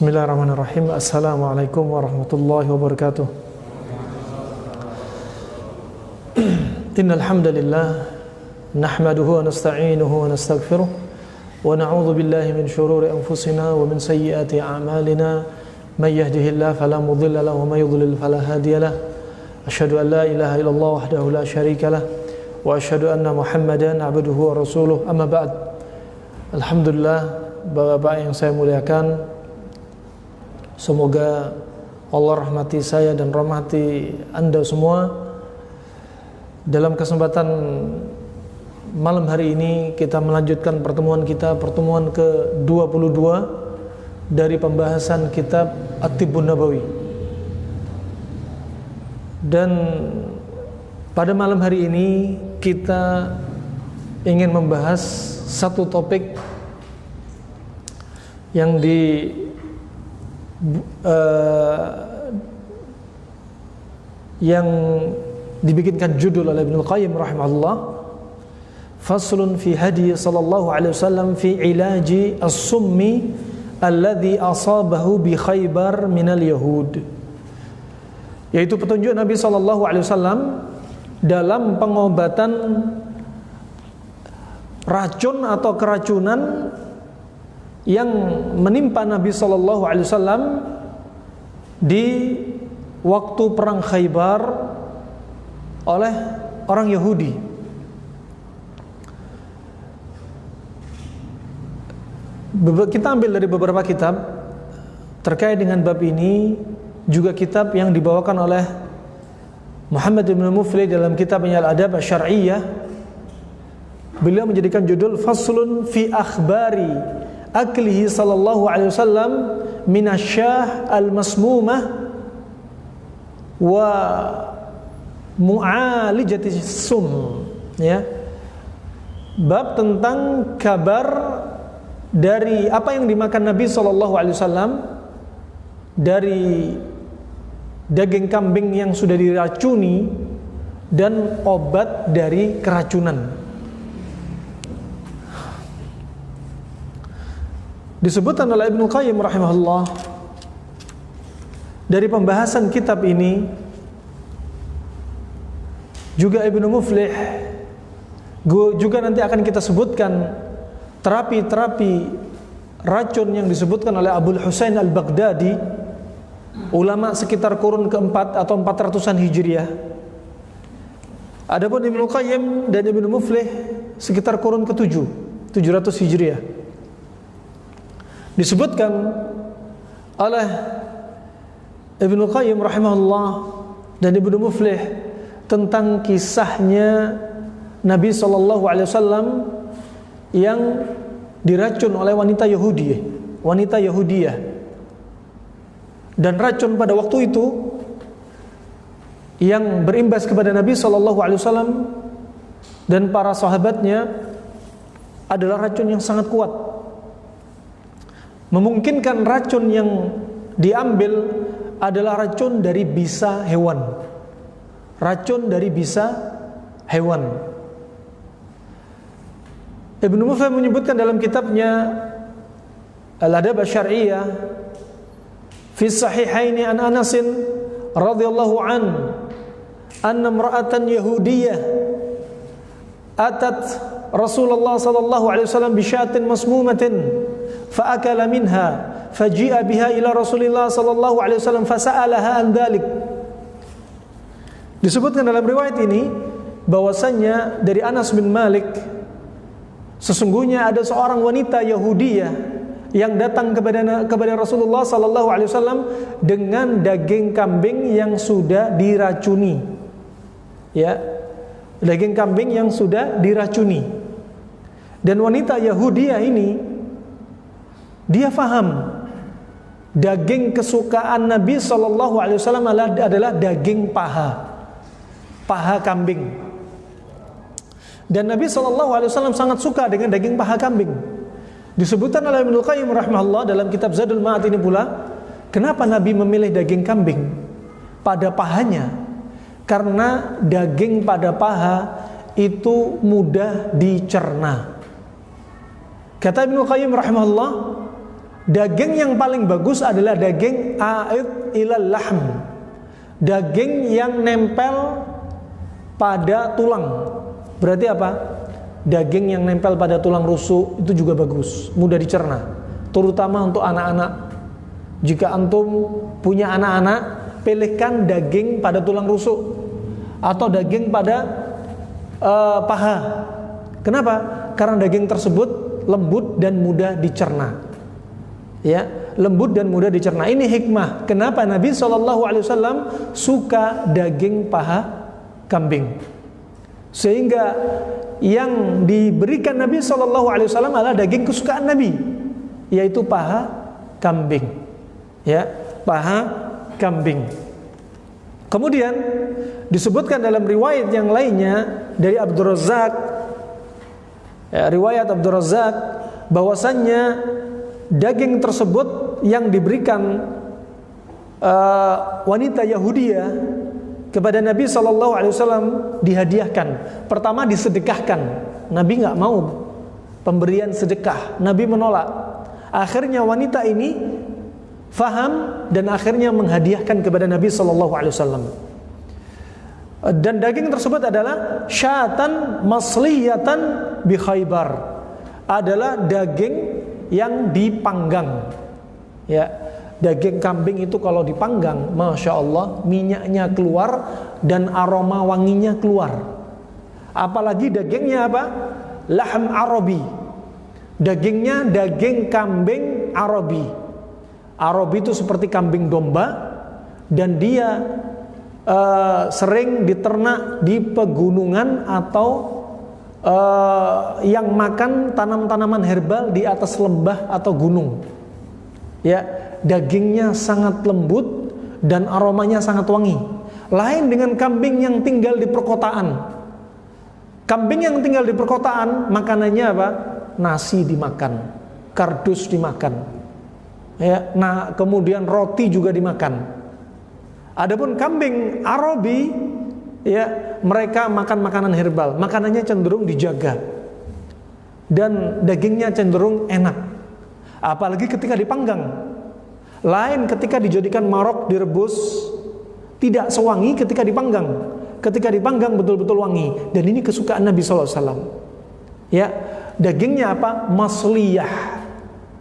Bismillahirrahmanirrahim. Assalamualaikum warahmatullahi wabarakatuh. Innal hamdalillah nahmaduhu wa nasta'inuhu wa nastaghfiruh wa na'udzu billahi min shururi anfusina wa min sayyiati a'malina. May yahdihillahu fala mudilla lahu wa may yudlil fala hadiya lahu. Asyhadu an la ilaha illallah wahdahu la syarika lahu wa asyhadu anna Muhammadan 'abduhu wa rasuluh. Amma ba'd. Alhamdulillah, Bapak-bapak yang saya muliakan, semoga Allah rahmati saya dan rahmati Anda semua. Dalam kesempatan malam hari ini kita melanjutkan pertemuan ke-22 dari pembahasan kitab At-Tibbun Nabawi. Dan pada malam hari ini kita ingin membahas satu topik yang yang dibikinkan judul oleh Ibnul Qayyim rahimahullah, Faslun fi hadi sallallahu alaihi wasallam fi ilaji as-summi alladhi asabahu bi Khaybar minal Yahud, yaitu petunjuk Nabi sallallahu alaihi wasallam dalam pengobatan racun atau keracunan yang menimpa Nabi sallallahu alaihi wasallam di waktu perang Khaybar oleh orang Yahudi. Kita ambil dari beberapa kitab terkait dengan bab ini, juga kitab yang dibawakan oleh Muhammad ibn Muflih dalam kitabnya Al-Adab Asy-Syar'iyyah. Beliau menjadikan judul Faslun fi akhbari aklihi sallallahu alaihi wasallam minasyah al-masmumah wa mu'alijati sum, ya. Bab tentang kabar dari apa yang dimakan Nabi sallallahu alaihi wasallam dari daging kambing yang sudah diracuni dan obat dari keracunan. Disebutkan oleh Ibnul Qayyim rahimahullah dari pembahasan kitab ini, juga Ibnu Muflih juga nanti akan kita sebutkan terapi-terapi racun yang disebutkan oleh Abul Husain Al-Baghdadi, ulama sekitar kurun keempat atau 400-an Hijriah. Adapun Ibnu Qayyim dan Ibnu Muflih sekitar kurun ke-7, 700 Hijriah. Disebutkan oleh Ibnu Qayyim rahimahullah dan Ibnu Muflih tentang kisahnya Nabi sallallahu alaihi wasallam yang diracun oleh wanita Yahudiyah. Dan racun pada waktu itu yang berimbas kepada Nabi sallallahu alaihi wasallam dan para sahabatnya adalah racun yang sangat kuat. Memungkinkan racun yang diambil adalah racun dari bisa hewan. Racun dari bisa hewan. Ibnu Muflih menyebutkan dalam kitabnya Al-Adab Asy-Syar'iyyah fi Sahihaini an Anas radhiyallahu an anna imra'atan yahudiyyah atat Rasulullah sallallahu alaihi wasallam bi syatin masmumatin fa'akala minha faji'a biha ila Rasulillah sallallahu alaihi wasallam fasa'alaha an dzalik. Disebutkan dalam riwayat ini bahwasannya dari Anas bin Malik, sesungguhnya ada seorang wanita Yahudiyah yang datang kepada Rasulullah sallallahu alaihi wasallam dengan daging kambing yang sudah diracuni. Ya, daging kambing yang sudah diracuni. Dan wanita Yahudiyah ini dia faham daging kesukaan Nabi sallallahu alaihi wasallam adalah daging paha kambing. Dan Nabi sallallahu alaihi wasallam sangat suka dengan daging paha kambing. Disebutkan oleh Ibnu Qayyim rahimahullah dalam kitab Zadul Ma'ad ini pula, kenapa Nabi memilih daging kambing pada pahanya? Karena daging pada paha itu mudah dicerna. Kata Ibnu Qayyim rahimahullah, Daging yang paling bagus adalah daging a'id ilal lahm, daging yang nempel pada tulang. Berarti apa? Daging yang nempel pada tulang rusuk itu juga bagus, mudah dicerna, terutama untuk anak-anak. Jika antum punya anak-anak, pilihkan daging pada tulang rusuk atau daging pada paha. Kenapa? Karena daging tersebut lembut dan mudah dicerna. Ya, lembut dan mudah dicerna. Ini hikmah kenapa Nabi SAW suka daging paha kambing. Sehingga yang diberikan Nabi SAW adalah daging kesukaan Nabi, yaitu paha kambing. Ya, paha kambing. Kemudian disebutkan dalam riwayat yang lainnya dari Abdul Razzaq, riwayat Abdul Razzaq, bahwasannya daging tersebut yang diberikan wanita Yahudiyah kepada Nabi SAW dihadiahkan. Pertama disedekahkan. Nabi nggak mau pemberian sedekah. Nabi menolak. Akhirnya wanita ini faham dan akhirnya menghadiahkan kepada Nabi SAW. Dan daging tersebut adalah syatan masliyatan bi Khaybar, adalah daging yang dipanggang. Ya, daging kambing itu kalau dipanggang, masya Allah, minyaknya keluar dan aroma wanginya keluar. Apalagi dagingnya apa? Lahm Arabi. Dagingnya daging kambing Arabi. Arabi itu seperti kambing domba, dan dia sering diternak di pegunungan atau yang makan tanam-tanaman herbal di atas lembah atau gunung. Ya, dagingnya sangat lembut dan aromanya sangat wangi. Lain dengan kambing yang tinggal di perkotaan. Kambing yang tinggal di perkotaan makanannya apa? Nasi dimakan, kardus dimakan. Ya, nah kemudian roti juga dimakan. Adapun kambing Arabi, ya, mereka makan makanan herbal, makanannya cenderung dijaga dan dagingnya cenderung enak. Apalagi ketika dipanggang. Lain ketika dijadikan marok, direbus, tidak sewangi ketika dipanggang. Ketika dipanggang betul-betul wangi, dan ini kesukaan Nabi SAW. Ya, dagingnya apa? Masliyah.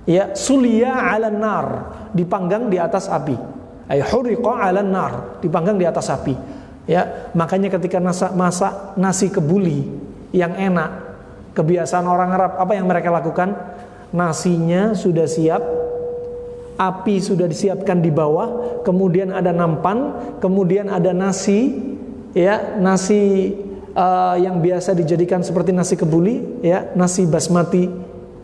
Ya, suliyah 'alan nar, dipanggang di atas api. Ay huriqa 'alan nar, dipanggang di atas api. Ya, makanya ketika masak nasi kebuli yang enak, kebiasaan orang Arab, apa yang mereka lakukan? Nasinya sudah siap, api sudah disiapkan di bawah, kemudian ada nampan, kemudian ada nasi, ya, nasi yang biasa dijadikan seperti nasi kebuli, ya, nasi basmati,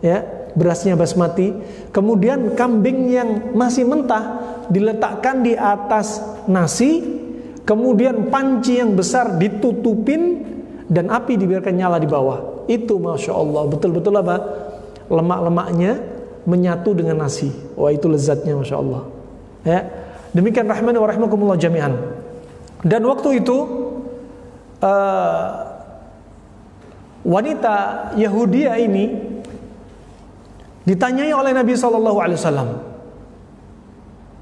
ya, berasnya basmati. Kemudian kambing yang masih mentah diletakkan di atas nasi, kemudian panci yang besar ditutupin dan api dibiarkan nyala di bawah. Itu masya Allah, betul-betul apa? Lemak-lemaknya menyatu dengan nasi. Wah, itu lezatnya masya Allah. Ya, demikian rahmani wa rahimakumullah jami'an. Dan waktu itu wanita Yahudiyah ini ditanyai oleh Nabi SAW.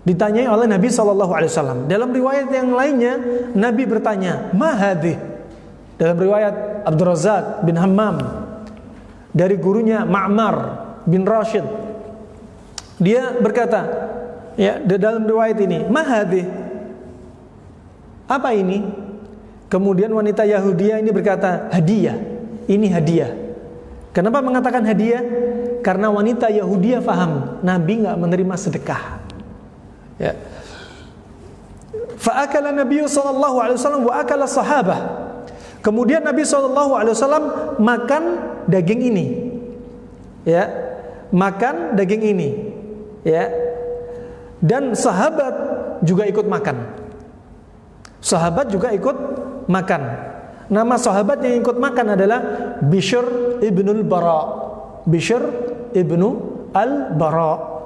Ditanyai oleh Nabi SAW. Dalam riwayat yang lainnya, Nabi bertanya, "Ma hadhi?" Dalam riwayat Abdul Razzaq bin Hammam dari gurunya Ma'mar bin Rashid, dia berkata, ya, dalam riwayat ini, "Ma hadhi?" Apa ini? Kemudian wanita Yahudiyah ini berkata, "Hadiah. Ini hadiah." Kenapa mengatakan hadiah? Karena wanita Yahudiyah faham Nabi enggak menerima sedekah. Ya. Fa akala Nabi sallallahu alaihi wasallam wa akala sahabah. Kemudian Nabi sallallahu alaihi wasallam makan daging ini. Ya. Makan daging ini. Ya. Dan sahabat juga ikut makan. Sahabat juga ikut makan. Nama sahabat yang ikut makan adalah Bishr ibnul Bara. Bishr ibnu al-Bara.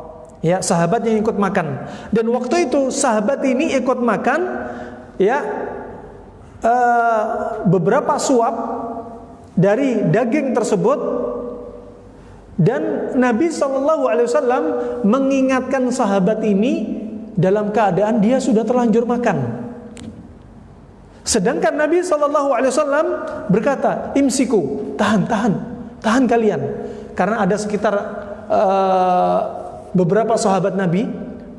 Ya, sahabat yang ikut makan. Dan waktu itu sahabat ini ikut makan, ya, beberapa suap dari daging tersebut Dan Nabi SAW mengingatkan sahabat ini dalam keadaan dia sudah terlanjur makan. Sedangkan Nabi SAW berkata, imsiku, tahan kalian. Karena ada sekitar beberapa sahabat Nabi,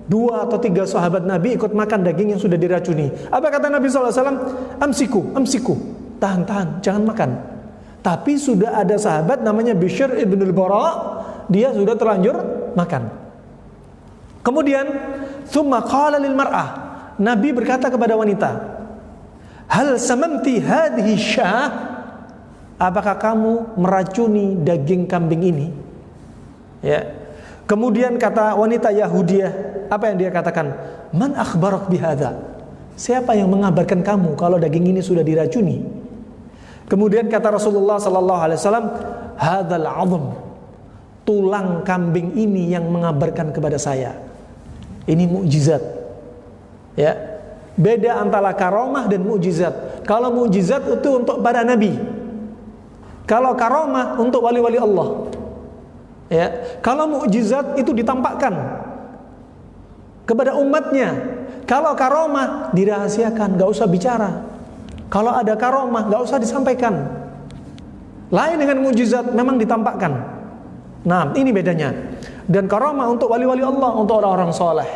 2 atau 3 sahabat Nabi ikut makan daging yang sudah diracuni. Apa kata Nabi SAW? Amsiku, tahan, jangan makan. Tapi sudah ada sahabat namanya Bishr ibn al-Bara, dia sudah terlanjur makan. Kemudian thumma qala lil mar'ah, Nabi berkata kepada wanita, hal samamti hadhihi syah, apakah kamu meracuni daging kambing ini? Ya. Kemudian kata wanita Yahudiyah, apa yang dia katakan? Man akhbarak bihadza? Siapa yang mengabarkan kamu kalau daging ini sudah diracuni? Kemudian kata Rasulullah sallallahu alaihi wasallam, hadzal 'azm, tulang kambing ini yang mengabarkan kepada saya. Ini mukjizat. Ya. Beda antara karomah dan mukjizat. Kalau mukjizat itu untuk para nabi. Kalau karomah untuk wali-wali Allah. Ya. Kalau mukjizat itu ditampakkan kepada umatnya. Kalau karomah dirahasiakan, enggak usah bicara. Kalau ada karomah enggak usah disampaikan. Lain dengan mukjizat, memang ditampakkan. Nah, ini bedanya. Dan karomah untuk wali-wali Allah, untuk orang-orang soleh.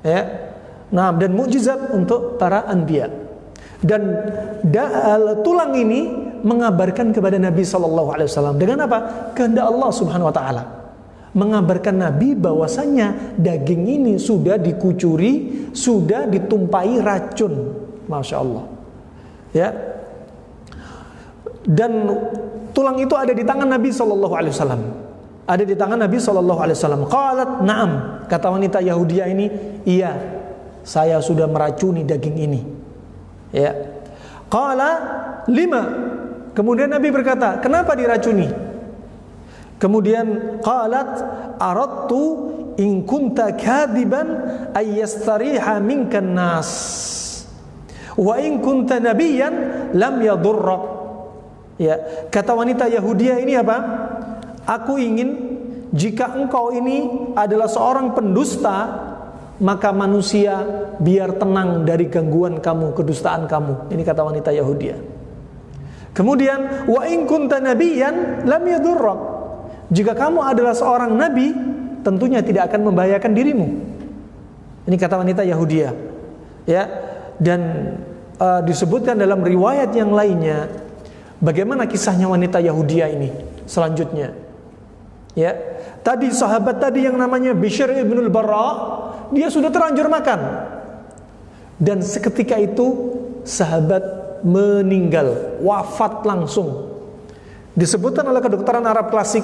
Ya. Nah, dan mukjizat untuk para anbiya. Dan tulang ini mengabarkan kepada Nabi SAW dengan apa? Kehendak Allah Subhanahu Wa Taala. Mengabarkan Nabi bahwasanya daging ini sudah dikucuri, sudah ditumpahi racun. Masya Allah. Ya. Dan tulang itu ada di tangan Nabi SAW. Ada di tangan Nabi SAW. Qalat na'am, kata wanita Yahudiyah ini, iya, saya sudah meracuni daging ini. Ya. Qala lima. Kemudian Nabi berkata, kenapa diracuni? Kemudian qalat aradtu in kunta kadiban ay yastariha minkan nas wa in kunta nabiyan lam yadurrak. Ya, kata wanita Yahudiyah ini apa? Aku ingin jika engkau ini adalah seorang pendusta, maka manusia biar tenang dari gangguan kamu, kedustaan kamu. Ini kata wanita Yahudiyah. Kemudian wa in kunta nabiyyan lam yadurrak. Jika kamu adalah seorang nabi, tentunya tidak akan membahayakan dirimu. Ini kata wanita Yahudiyah. Ya, dan disebutkan dalam riwayat yang lainnya bagaimana kisahnya wanita Yahudiyah ini selanjutnya. Ya, tadi sahabat tadi yang namanya Bishr ibn al-Bara, dia sudah terlanjur makan. Dan seketika itu sahabat meninggal, wafat langsung. Disebutkan oleh kedokteran Arab klasik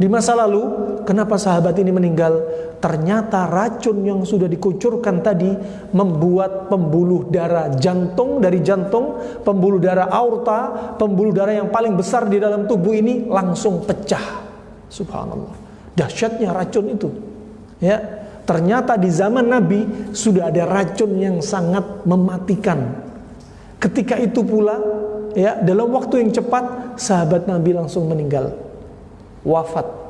di masa lalu, kenapa sahabat ini meninggal? Ternyata racun yang sudah dikucurkan tadi membuat pembuluh darah jantung, dari jantung, pembuluh darah aorta, pembuluh darah yang paling besar di dalam tubuh ini langsung pecah. Subhanallah, dahsyatnya racun itu. Ya, ternyata di zaman Nabi sudah ada racun yang sangat mematikan. Ketika itu pula, ya, dalam waktu yang cepat sahabat Nabi langsung meninggal, wafat.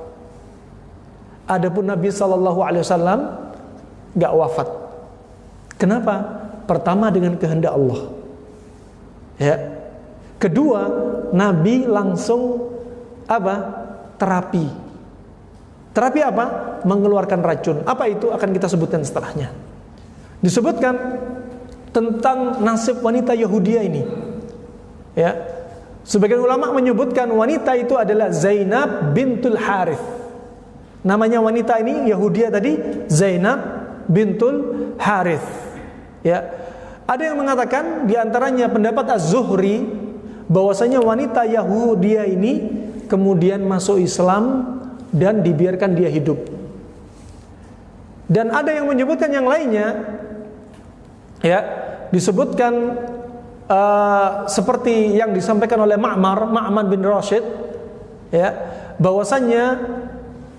Adapun Nabi SAW gak wafat. Kenapa? Pertama dengan kehendak Allah. Ya. Kedua, Nabi langsung apa? Terapi. Terapi apa? Mengeluarkan racun. Apa itu? Akan kita sebutkan setelahnya. Disebutkan tentang nasib wanita Yahudiyah ini. Ya. Sebagian ulama menyebutkan wanita itu adalah Zainab bintul Harith. Namanya wanita ini Yahudiyah tadi Zainab bintul Harith. Ya. Ada yang mengatakan di antaranya pendapat Az-Zuhri bahwasanya wanita Yahudiyah ini kemudian masuk Islam dan dibiarkan dia hidup. Dan ada yang menyebutkan yang lainnya, ya, disebutkan seperti yang disampaikan oleh Ma'mar bin Rashid, ya, bahwasanya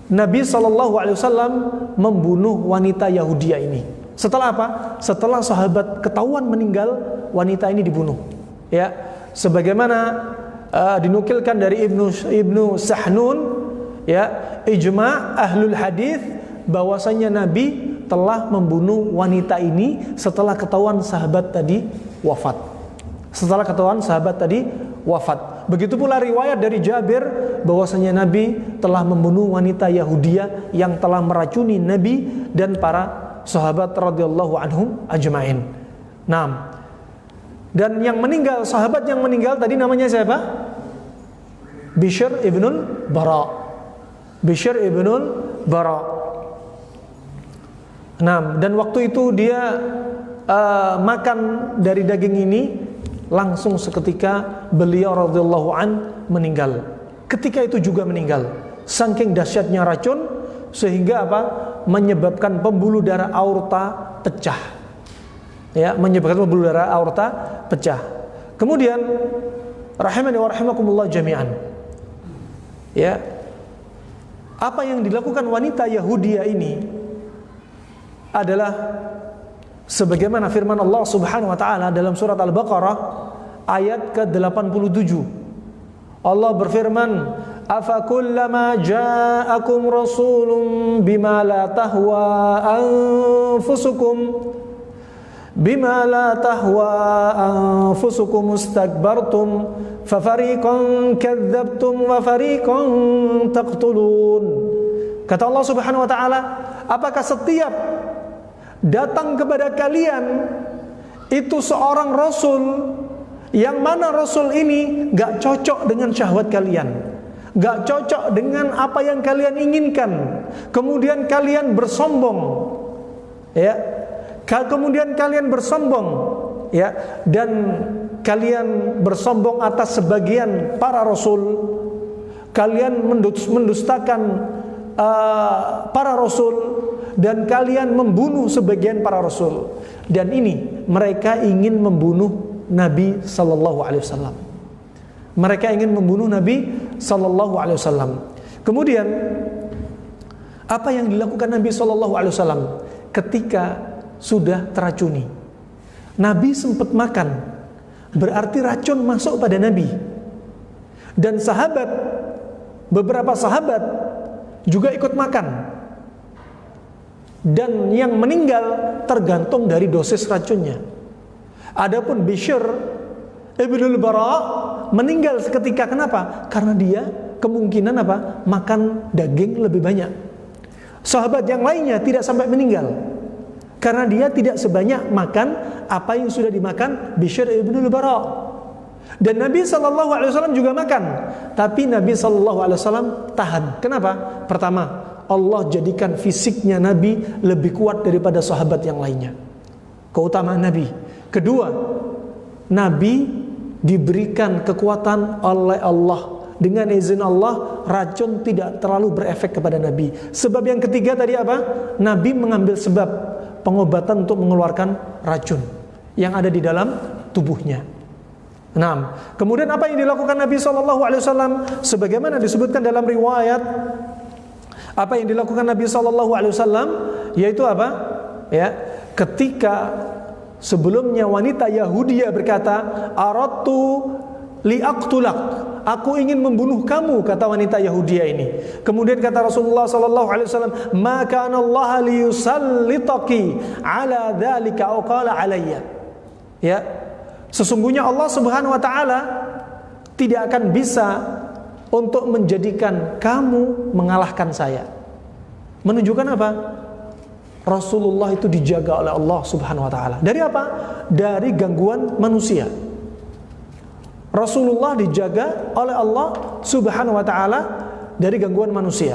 Nabi SAW membunuh wanita Yahudiyah ini. Setelah apa? Setelah sahabat ketahuan meninggal, wanita ini dibunuh. Ya, sebagaimana dinukilkan dari Ibnu Sahnun ya, ijma' ahlul hadis bahwasanya Nabi telah membunuh wanita ini setelah ketahuan sahabat tadi wafat. Setelah ketahuan sahabat tadi wafat. Begitu pula riwayat dari Jabir bahwasanya Nabi telah membunuh wanita Yahudiyah yang telah meracuni Nabi dan para sahabat radhiyallahu anhum ajma'in. Nah, dan yang meninggal, sahabat yang meninggal tadi namanya siapa? Bishr ibnul Bara. Bishr ibnul Bara. Nah, dan waktu itu dia makan dari daging ini, langsung seketika beliau radhiyallahu an meninggal. Ketika itu juga meninggal. Saking dahsyatnya racun sehingga apa? Menyebabkan pembuluh darah aorta pecah. Ya, menyebabkan pembuluh darah aorta pecah. Kemudian rahimani wa rahimakumullah jami'an. Ya. Apa yang dilakukan wanita Yahudiyah ini adalah sebagaimana firman Allah Subhanahu wa taala dalam surat Al-Baqarah ayat ke-87. Allah berfirman, "Afakullama ja'akum rasulun bima la tahwa anfusukum istakbartum fafariqan kadzdzabtum wa fariqan taqtulun." Kata Allah Subhanahu wa taala, apakah setiap datang kepada kalian itu seorang rasul yang mana rasul ini gak cocok dengan syahwat kalian, gak cocok dengan apa yang kalian inginkan, kemudian kalian bersombong, ya, kemudian kalian bersombong, ya, dan kalian bersombong atas sebagian para rasul, kalian mendustakan para rasul, dan kalian membunuh sebagian para rasul. Dan ini mereka ingin membunuh Nabi sallallahu alaihi wasallam. Mereka ingin membunuh Nabi sallallahu alaihi wasallam. Kemudian apa yang dilakukan Nabi sallallahu alaihi wasallam ketika sudah teracuni? Nabi sempat makan, berarti racun masuk pada Nabi. Dan sahabat, beberapa sahabat juga ikut makan. Dan yang meninggal tergantung dari dosis racunnya. Adapun Bishr ibnul Bara meninggal seketika. Kenapa? Karena dia kemungkinan apa? Makan daging lebih banyak. Sahabat yang lainnya tidak sampai meninggal karena dia tidak sebanyak makan apa yang sudah dimakan Bishr ibnul Bara. Dan Nabi SAW juga makan, tapi Nabi SAW tahan. Kenapa? Pertama, Allah jadikan fisiknya Nabi lebih kuat daripada sahabat yang lainnya. Keutamaan Nabi. Kedua, Nabi diberikan kekuatan oleh Allah. Dengan izin Allah, racun tidak terlalu berefek kepada Nabi. Sebab yang ketiga tadi apa? Nabi mengambil sebab pengobatan untuk mengeluarkan racun yang ada di dalam tubuhnya. Nah, kemudian apa yang dilakukan Nabi SAW? Sebagaimana disebutkan dalam riwayat, apa yang dilakukan Nabi SAW yaitu apa? Ya, ketika sebelumnya wanita Yahudiyah berkata, "Aradtu liaqtulak," aku ingin membunuh kamu, kata wanita Yahudiyah ini. Kemudian kata Rasulullah SAW, "Ma kana Allah liyusallitaki ala dzalika aw qala alayya." Ya, sesungguhnya Allah Subhanahu wa taala tidak akan bisa untuk menjadikan kamu mengalahkan saya. Menunjukkan apa? Rasulullah itu dijaga oleh Allah Subhanahu wa taala. Dari apa? Dari gangguan manusia. Rasulullah dijaga oleh Allah Subhanahu wa taala dari gangguan manusia.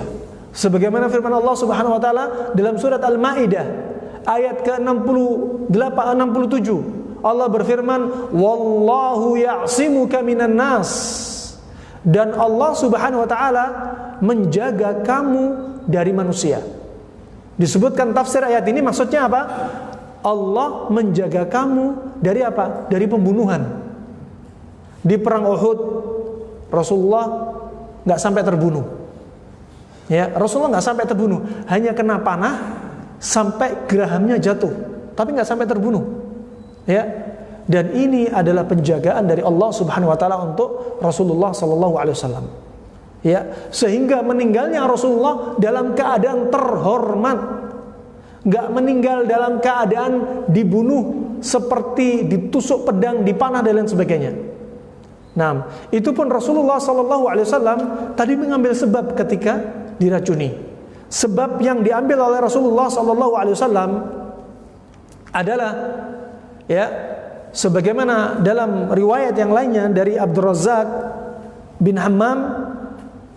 Sebagaimana firman Allah Subhanahu wa taala dalam surat Al-Maidah ayat ke-67. Allah berfirman, "Wallahu ya'simuka minan nas." Dan Allah Subhanahu wa taala menjaga kamu dari manusia. Disebutkan tafsir ayat ini maksudnya apa? Allah menjaga kamu dari apa? Dari pembunuhan. Di perang Uhud Rasulullah nggak sampai terbunuh. Ya, Rasulullah nggak sampai terbunuh, hanya kena panah sampai gerahamnya jatuh, tapi nggak sampai terbunuh. Ya, dan ini adalah penjagaan dari Allah Subhanahu Wa Taala untuk Rasulullah Sallallahu Alaihi Wasallam. Ya, sehingga meninggalnya Rasulullah dalam keadaan terhormat, nggak meninggal dalam keadaan dibunuh seperti ditusuk pedang, dipanah dan lain sebagainya. Nah, itu pun Rasulullah SAW tadi mengambil sebab ketika diracuni. Sebab yang diambil oleh Rasulullah SAW adalah, ya, sebagaimana dalam riwayat yang lainnya dari Abdurrazzaq bin Hammam,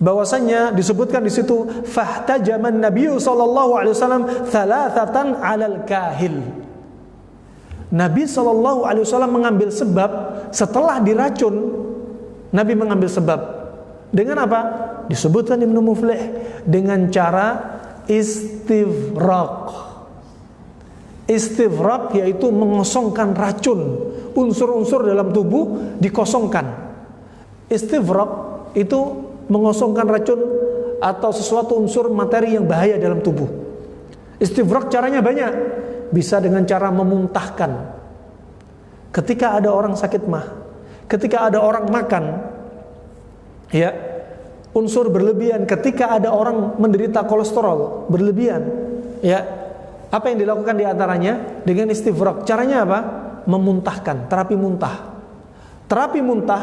bahwasanya disebutkan di situ fahtajaman Nabi SAW thalathatan 'alal kahil. Nabi SAW mengambil sebab setelah diracun. Nabi mengambil sebab dengan apa? Disebutkan Ibnu Muflih dengan cara istifraq. Istifraq yaitu mengosongkan racun, unsur-unsur dalam tubuh dikosongkan. Istifraq itu mengosongkan racun atau sesuatu unsur materi yang bahaya dalam tubuh. Istifraq caranya banyak. Bisa dengan cara memuntahkan. Ketika ada orang sakit mah, ketika ada orang makan, ya, unsur berlebihan, ketika ada orang menderita kolesterol berlebihan, ya, apa yang dilakukan diantaranya dengan istifraq? Caranya apa? Memuntahkan, terapi muntah. Terapi muntah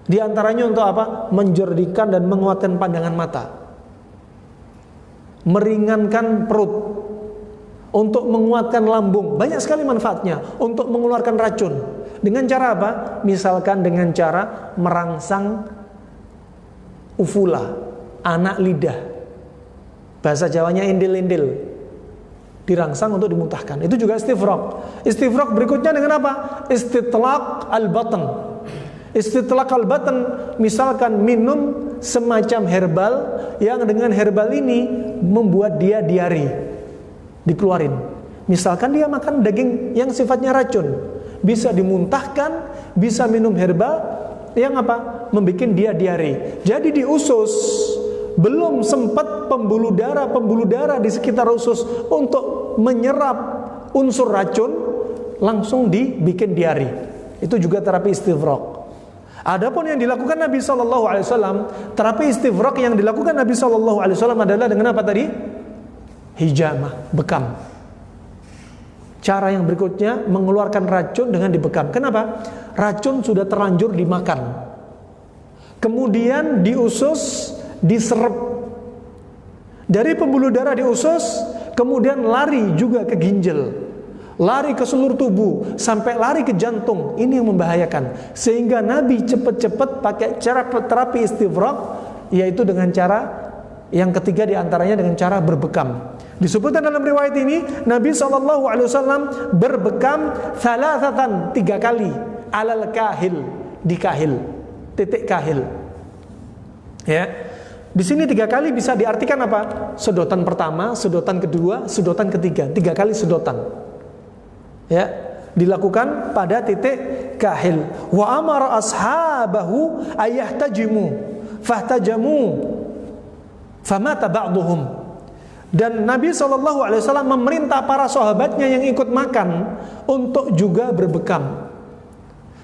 diantaranya untuk apa? Menjernihkan dan menguatkan pandangan mata, meringankan perut, untuk menguatkan lambung. Banyak sekali manfaatnya untuk mengeluarkan racun. Dengan cara apa? Misalkan dengan cara merangsang ufula, anak lidah. Bahasa Jawanya indil-indil. Dirangsang untuk dimuntahkan. Itu juga istifraq. Istifraq berikutnya dengan apa? Istitlaq al-batn. Istitlaq al-batn, misalkan minum semacam herbal yang dengan herbal ini membuat dia diare. Dikeluarin. Misalkan dia makan daging yang sifatnya racun, bisa dimuntahkan, bisa minum herbal yang apa? Membikin dia diare. Jadi di usus belum sempat pembuluh darah di sekitar usus untuk menyerap unsur racun, langsung dibikin diare. Itu juga terapi istifraq. Adapun yang dilakukan Nabi SAW, terapi istifraq yang dilakukan Nabi SAW adalah dengan apa tadi? Hijamah, bekam. Cara yang berikutnya mengeluarkan racun dengan dibekam. Kenapa? Racun sudah terlanjur dimakan, kemudian di usus diserap dari pembuluh darah di usus, kemudian lari juga ke ginjal, lari ke seluruh tubuh, sampai lari ke jantung. Ini yang membahayakan. Sehingga Nabi cepat-cepat pakai cara terapi istifraq, yaitu dengan cara yang ketiga diantaranya dengan cara berbekam. Disebutkan dalam riwayat ini Nabi SAW berbekam thalathatan, 3 kali, alal kahil, di kahil, titik kahil. Ya, di sini 3 kali bisa diartikan apa? Sedotan pertama, sedotan kedua, sedotan ketiga, 3 kali sedotan. Ya, dilakukan pada titik kahil. Wa amara ashabahu ayahtajimu fahtajamu famata ba'duhum. Dan Nabi SAW memerintah para sahabatnya yang ikut makan untuk juga berbekam.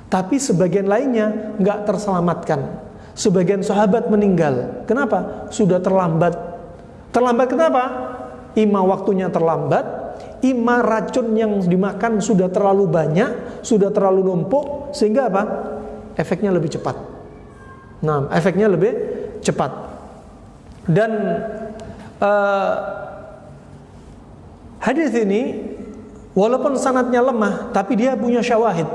Tapi sebagian lainnya nggak terselamatkan. Sebagian sahabat meninggal. Kenapa? Sudah terlambat. Terlambat kenapa? Ima waktunya terlambat, ima racun yang dimakan sudah terlalu banyak, sudah terlalu numpuk, sehingga apa? Efeknya lebih cepat. Nah, efeknya lebih cepat. Dan hadis ini walaupun sanadnya lemah, tapi dia punya syawahid.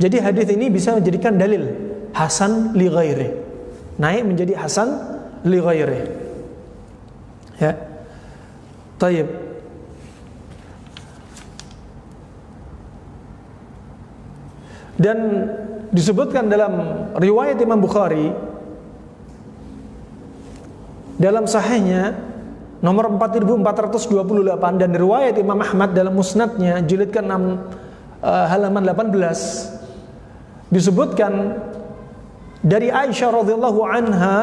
Jadi hadis ini bisa menjadikan dalil hasan li ghairi, naik menjadi hasan li ghairi. Ya. Tayyib. Dan disebutkan dalam riwayat Imam Bukhari dalam sahihnya nomor 4428, dan riwayat Imam Ahmad dalam musnadnya jilid ke-6 halaman 18 disebutkan dari Aisyah radhiyallahu anha,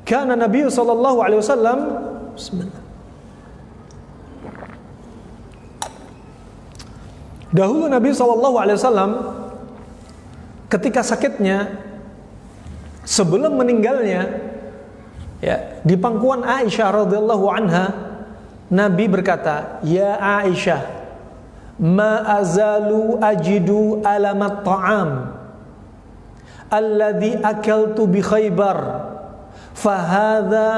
kana Nabi sallallahu alaihi wasallam, bismillah, dahulu Nabi sallallahu alaihi wasallam ketika sakitnya sebelum meninggalnya, ya, di pangkuan Aisyah radhiyallahu anha, Nabi berkata, "Ya Aisyah, ma azalu ajidu alamat ta'am alladhi akaltu bi Khaybar, fahadha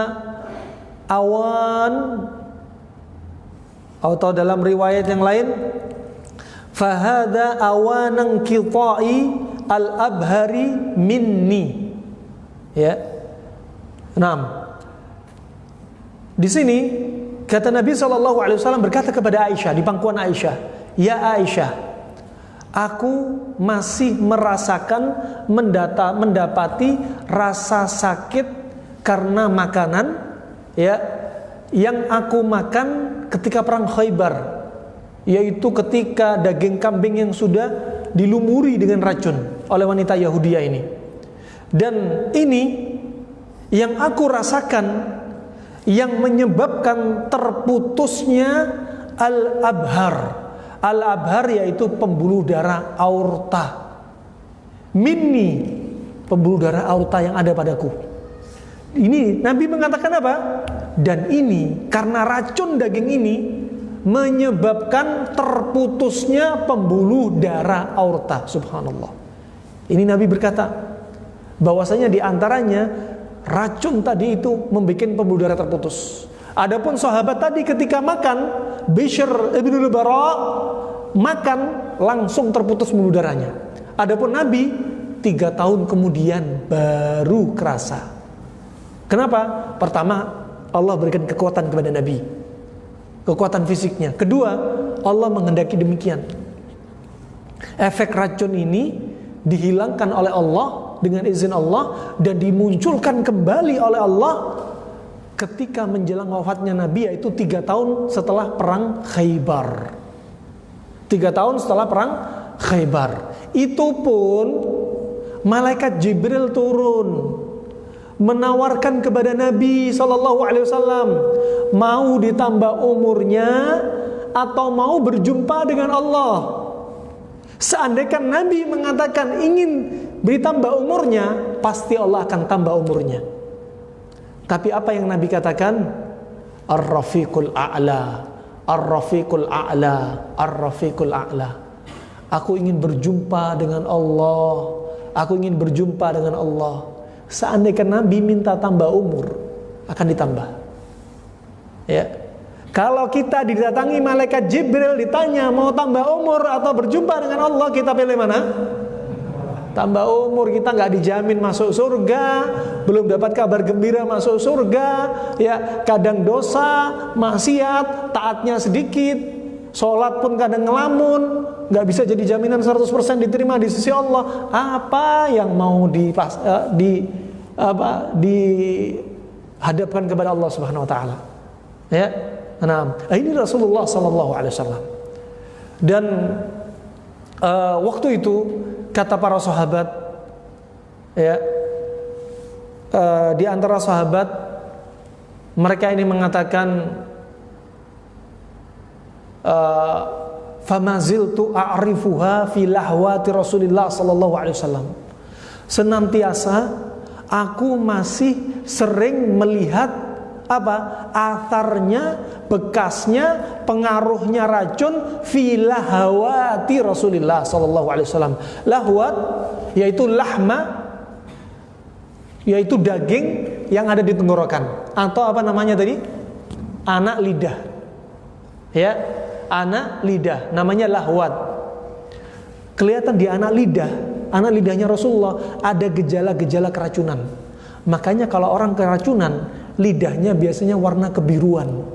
awan," atau dalam riwayat yang lain, "Fahadha awanan qita'i al-abhari minni." Ya. 6. Di sini kata Nabi SAW berkata kepada Aisyah di pangkuan Aisyah, "Ya Aisyah, aku masih merasakan mendapati rasa sakit karena makanan, ya, yang aku makan ketika perang Khaybar, yaitu ketika daging kambing yang sudah dilumuri dengan racun oleh wanita Yahudiyah ini. Dan ini yang aku rasakan yang menyebabkan terputusnya al-abhar. Al-abhar yaitu pembuluh darah aorta. Minni, pembuluh darah aorta yang ada padaku." Ini Nabi mengatakan apa? Dan ini karena racun daging ini menyebabkan terputusnya pembuluh darah aorta. Subhanallah. Ini Nabi berkata bahwasanya di antaranya racun tadi itu membuat pembuluh darah terputus. Adapun sahabat tadi ketika makan, Bishr ibn al-Bara makan langsung terputus pembuluh darahnya. Adapun Nabi 3 tahun kemudian baru kerasa. Kenapa? Pertama, Allah berikan kekuatan kepada Nabi, kekuatan fisiknya. Kedua, Allah menghendaki demikian. Efek racun ini dihilangkan oleh Allah dengan izin Allah dan dimunculkan kembali oleh Allah ketika menjelang wafatnya Nabi, yaitu 3 tahun setelah perang Khaybar. 3 tahun setelah perang Khaybar. Itu pun malaikat Jibril turun menawarkan kepada Nabi SAW mau ditambah umurnya atau mau berjumpa dengan Allah. Seandainya Nabi mengatakan ingin bertambah umurnya, pasti Allah akan tambah umurnya. Tapi apa yang Nabi katakan? Ar-Rafiqul A'la, Ar-Rafiqul A'la, Ar-Rafiqul A'la. Aku ingin berjumpa dengan Allah. Aku ingin berjumpa dengan Allah. Seandainya Nabi minta tambah umur, akan ditambah. Ya. Kalau kita didatangi malaikat Jibril ditanya mau tambah umur atau berjumpa dengan Allah, kita pilih mana? Tambah umur. Kita nggak dijamin masuk surga, belum dapat kabar gembira masuk surga, ya, kadang dosa, maksiat, taatnya sedikit, sholat pun kadang ngelamun, nggak bisa jadi jaminan 100% diterima di sisi Allah. Apa yang mau dihadapkan kepada Allah Subhanahu Wa Taala? Ya, nah, ini Rasulullah Sallallahu Alaihi Wasallam. Dan waktu itu kata para sahabat, ya, di antara sahabat mereka ini mengatakan, famaziltu a'rifuha fi lahwati Rasulillah sallallahu alaihi wasallam. Senantiasa aku masih sering melihat apa? Atharnya, bekasnya, pengaruhnya racun fi lahwati Rasulillah sallallahu alaihi wasallam. Lahwat yaitu lahma, yaitu daging yang ada di tenggorokan, atau apa namanya tadi? Anak lidah. Ya, anak lidah, namanya lahwat. Kelihatan di anak lidahnya Rasulullah ada gejala-gejala keracunan. Makanya kalau orang keracunan, lidahnya biasanya warna kebiruan.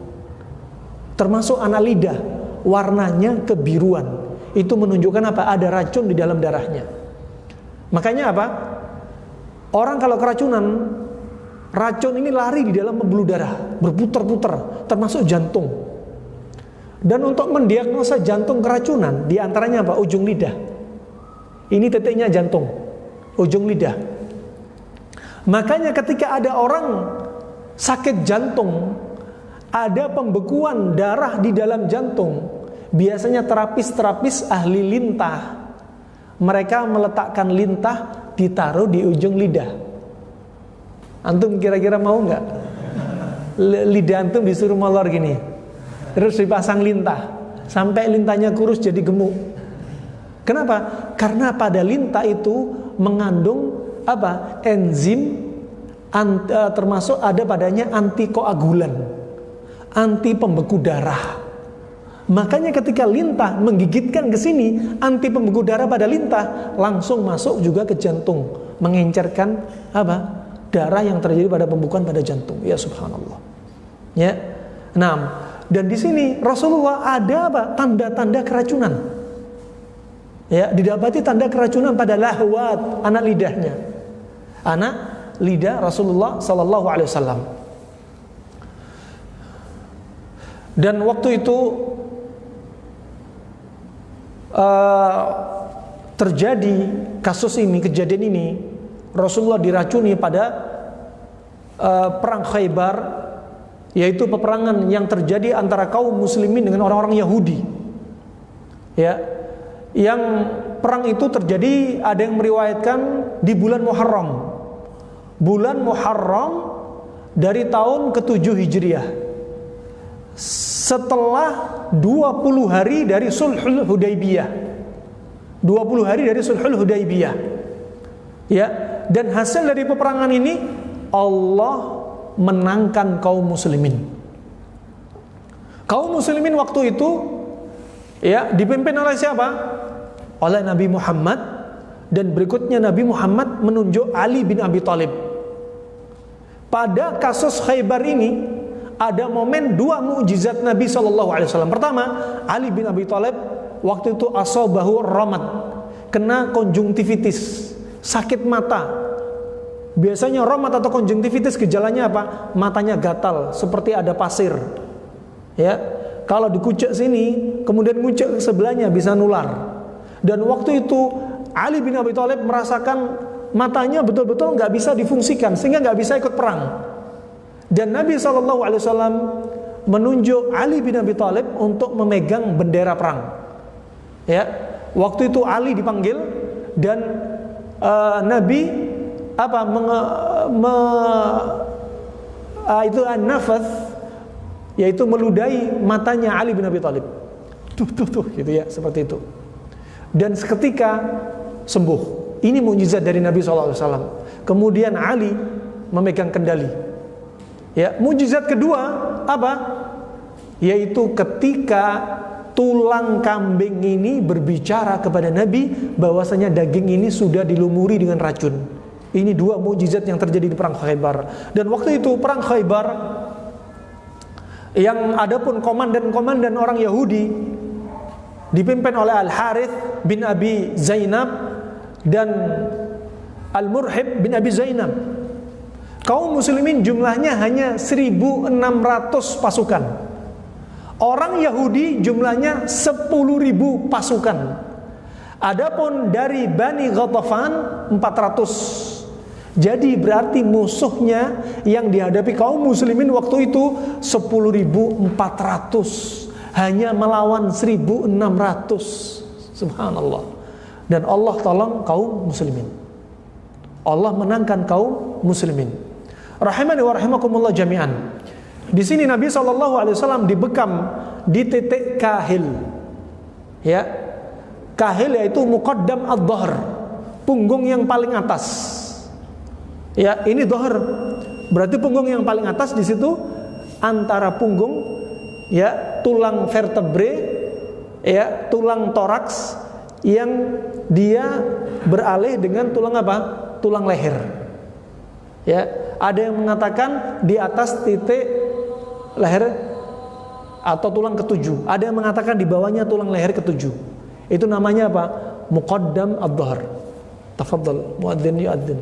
Termasuk anak lidah, warnanya kebiruan. Itu menunjukkan apa? Ada racun di dalam darahnya. Makanya apa? Orang kalau keracunan, racun ini lari di dalam pembuluh darah, berputar-putar, termasuk jantung. Dan untuk mendiagnosa jantung keracunan, diantaranya apa? Ujung lidah. Ini titiknya jantung, ujung lidah. Makanya ketika ada orang sakit jantung, ada pembekuan darah di dalam jantung, biasanya terapis ahli lintah, mereka meletakkan lintah ditaruh di ujung lidah. Antum kira-kira mau nggak? Lidah antum disuruh molor gini, terus dipasang lintah sampai lintahnya kurus jadi gemuk. Kenapa? Karena pada lintah itu mengandung apa? Enzim, termasuk ada padanya antikoagulan, anti pembeku darah. Makanya ketika lintah menggigitkan ke sini, anti pembeku darah pada lintah langsung masuk juga ke jantung, mengencerkan apa? Darah yang terjadi pada pembekuan pada jantung. Ya subhanallah. Ya. Nah, dan di sini Rasulullah ada apa? Tanda-tanda keracunan. Ya, didapati tanda keracunan pada lahwat, anak lidahnya. Anak lidah Rasulullah sallallahu alaihi wasallam. Dan waktu itu terjadi kasus ini, kejadian ini, Rasulullah diracuni pada perang Khaybar, yaitu peperangan yang terjadi antara kaum muslimin dengan orang-orang Yahudi. Ya, yang perang itu terjadi, ada yang meriwayatkan di bulan Muharram. Bulan Muharram dari tahun ke-7 Hijriah. Setelah 20 hari dari Sulhul Hudaybiyah. 20 hari dari Sulhul Hudaybiyah. Ya, dan hasil dari peperangan ini Allah menangkan kaum muslimin. Kaum muslimin waktu itu ya dipimpin oleh siapa? Oleh Nabi Muhammad, dan berikutnya Nabi Muhammad menunjuk Ali bin Abi Thalib. Pada kasus Khaybar ini ada momen dua mukjizat Nabi SAW. Pertama, Ali bin Abi Thalib waktu itu asabahu ramat, kena konjungtivitis, sakit mata. Biasanya ramat atau konjungtivitis gejalanya apa? Matanya gatal seperti ada pasir. Ya, kalau dikucek sini, kemudian ngucek ke sebelahnya bisa nular. Dan waktu itu Ali bin Abi Thalib merasakan matanya betul-betul nggak bisa difungsikan, sehingga nggak bisa ikut perang. Dan Nabi SAW menunjuk Ali bin Abi Thalib untuk memegang bendera perang. Ya, waktu itu Ali dipanggil dan Nabi apa itu an-nafath, yaitu meludahi matanya Ali bin Abi Thalib. Tuh gitu ya, seperti itu. Dan seketika sembuh. Ini mukjizat dari Nabi SAW. Kemudian Ali memegang kendali. Ya, mukjizat kedua apa? Yaitu ketika tulang kambing ini berbicara kepada Nabi bahwasanya daging ini sudah dilumuri dengan racun. Ini dua mukjizat yang terjadi di perang Khaybar. Dan waktu itu perang Khaybar, yang adapun komandan-komandan orang Yahudi dipimpin oleh Al-Harith bin Abi Zainab dan Al-Murhib bin Abi Zainab. Kaum muslimin jumlahnya hanya 1.600 pasukan. Orang Yahudi jumlahnya 10.000 pasukan. Adapun dari Bani Ghatafan 400. Jadi berarti musuhnya yang dihadapi kaum muslimin waktu itu 10.400, hanya melawan 1.600. Subhanallah. Dan Allah tolong kaum muslimin. Allah menangkan kaum muslimin. Rahimani wa rahimakumullah jami'an. Di sini Nabi SAW dibekam di titik kahil. Ya, kahil yaitu muqaddam ad-dhahr, punggung yang paling atas. Ya, ini dhahr. Berarti punggung yang paling atas di situ antara punggung, ya, tulang vertebre, ya, tulang toraks yang dia beralih dengan tulang apa? Tulang leher. Ya, ada yang mengatakan di atas titik leher atau tulang ketujuh. Ada yang mengatakan di bawahnya tulang leher ketujuh. Itu namanya apa? Muqaddam ad-dhahr. Tafadhal muadzin yu'adzin.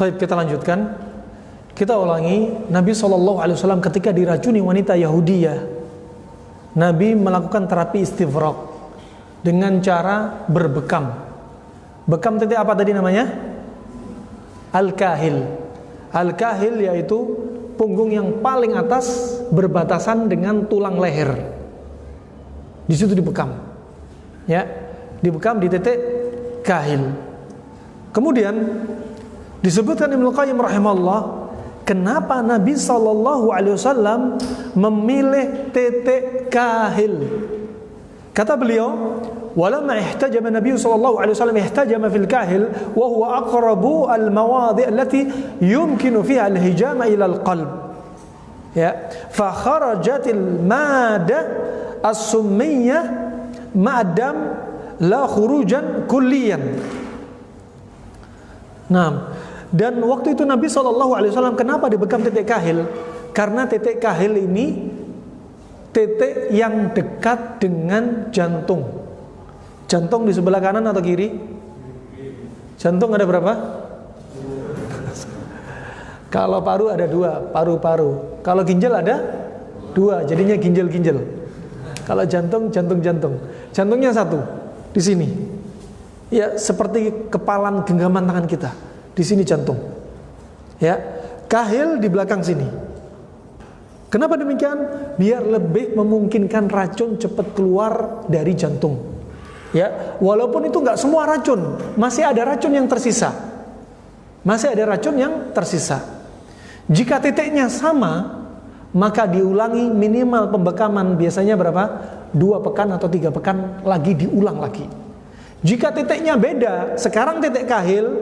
Baik, kita lanjutkan. Kita ulangi. Nabi SAW ketika diracuni wanita Yahudiyah, Nabi melakukan terapi istifraq dengan cara berbekam. Bekam titik apa tadi namanya? Al-kahil. Al-kahil yaitu punggung yang paling atas berbatasan dengan tulang leher. Di situ dibekam. Ya, dibekam di titik kahil. Kemudian disebutkan Ibnu Qayyim rahimahullah, kenapa Nabi SAW memilih titik kahil? Kata beliau, walamma ihtajama Nabi SAW ihtajama fil kahil wa huwa aqrabu al-mawadhi' allati yumkinu fiha al-hijama ila al-qalb. Ya, fa kharajatil mada as-summiyah ma'adam la khurujan kulliyan. Nah, dan waktu itu Nabi SAW kenapa dibekam titik kahil? Karena titik kahil ini titik yang dekat dengan jantung. Jantung di sebelah kanan atau kiri? Jantung ada berapa? Kalau paru ada 2, paru-paru. Kalau ginjal ada 2, jadinya ginjal-ginjal. Kalau jantung, jantung-jantung. Jantungnya 1 di sini. Ya, seperti kepalan genggaman tangan kita. Di sini jantung. Ya, kahil di belakang sini. Kenapa demikian? Biar lebih memungkinkan racun cepat keluar dari jantung. Ya, walaupun itu nggak semua racun, masih ada racun yang tersisa. Masih ada racun yang tersisa. Jika titiknya sama, maka diulangi minimal pembekaman biasanya berapa? 2 pekan atau 3 pekan lagi diulang lagi. Jika titiknya beda, sekarang titik kahil,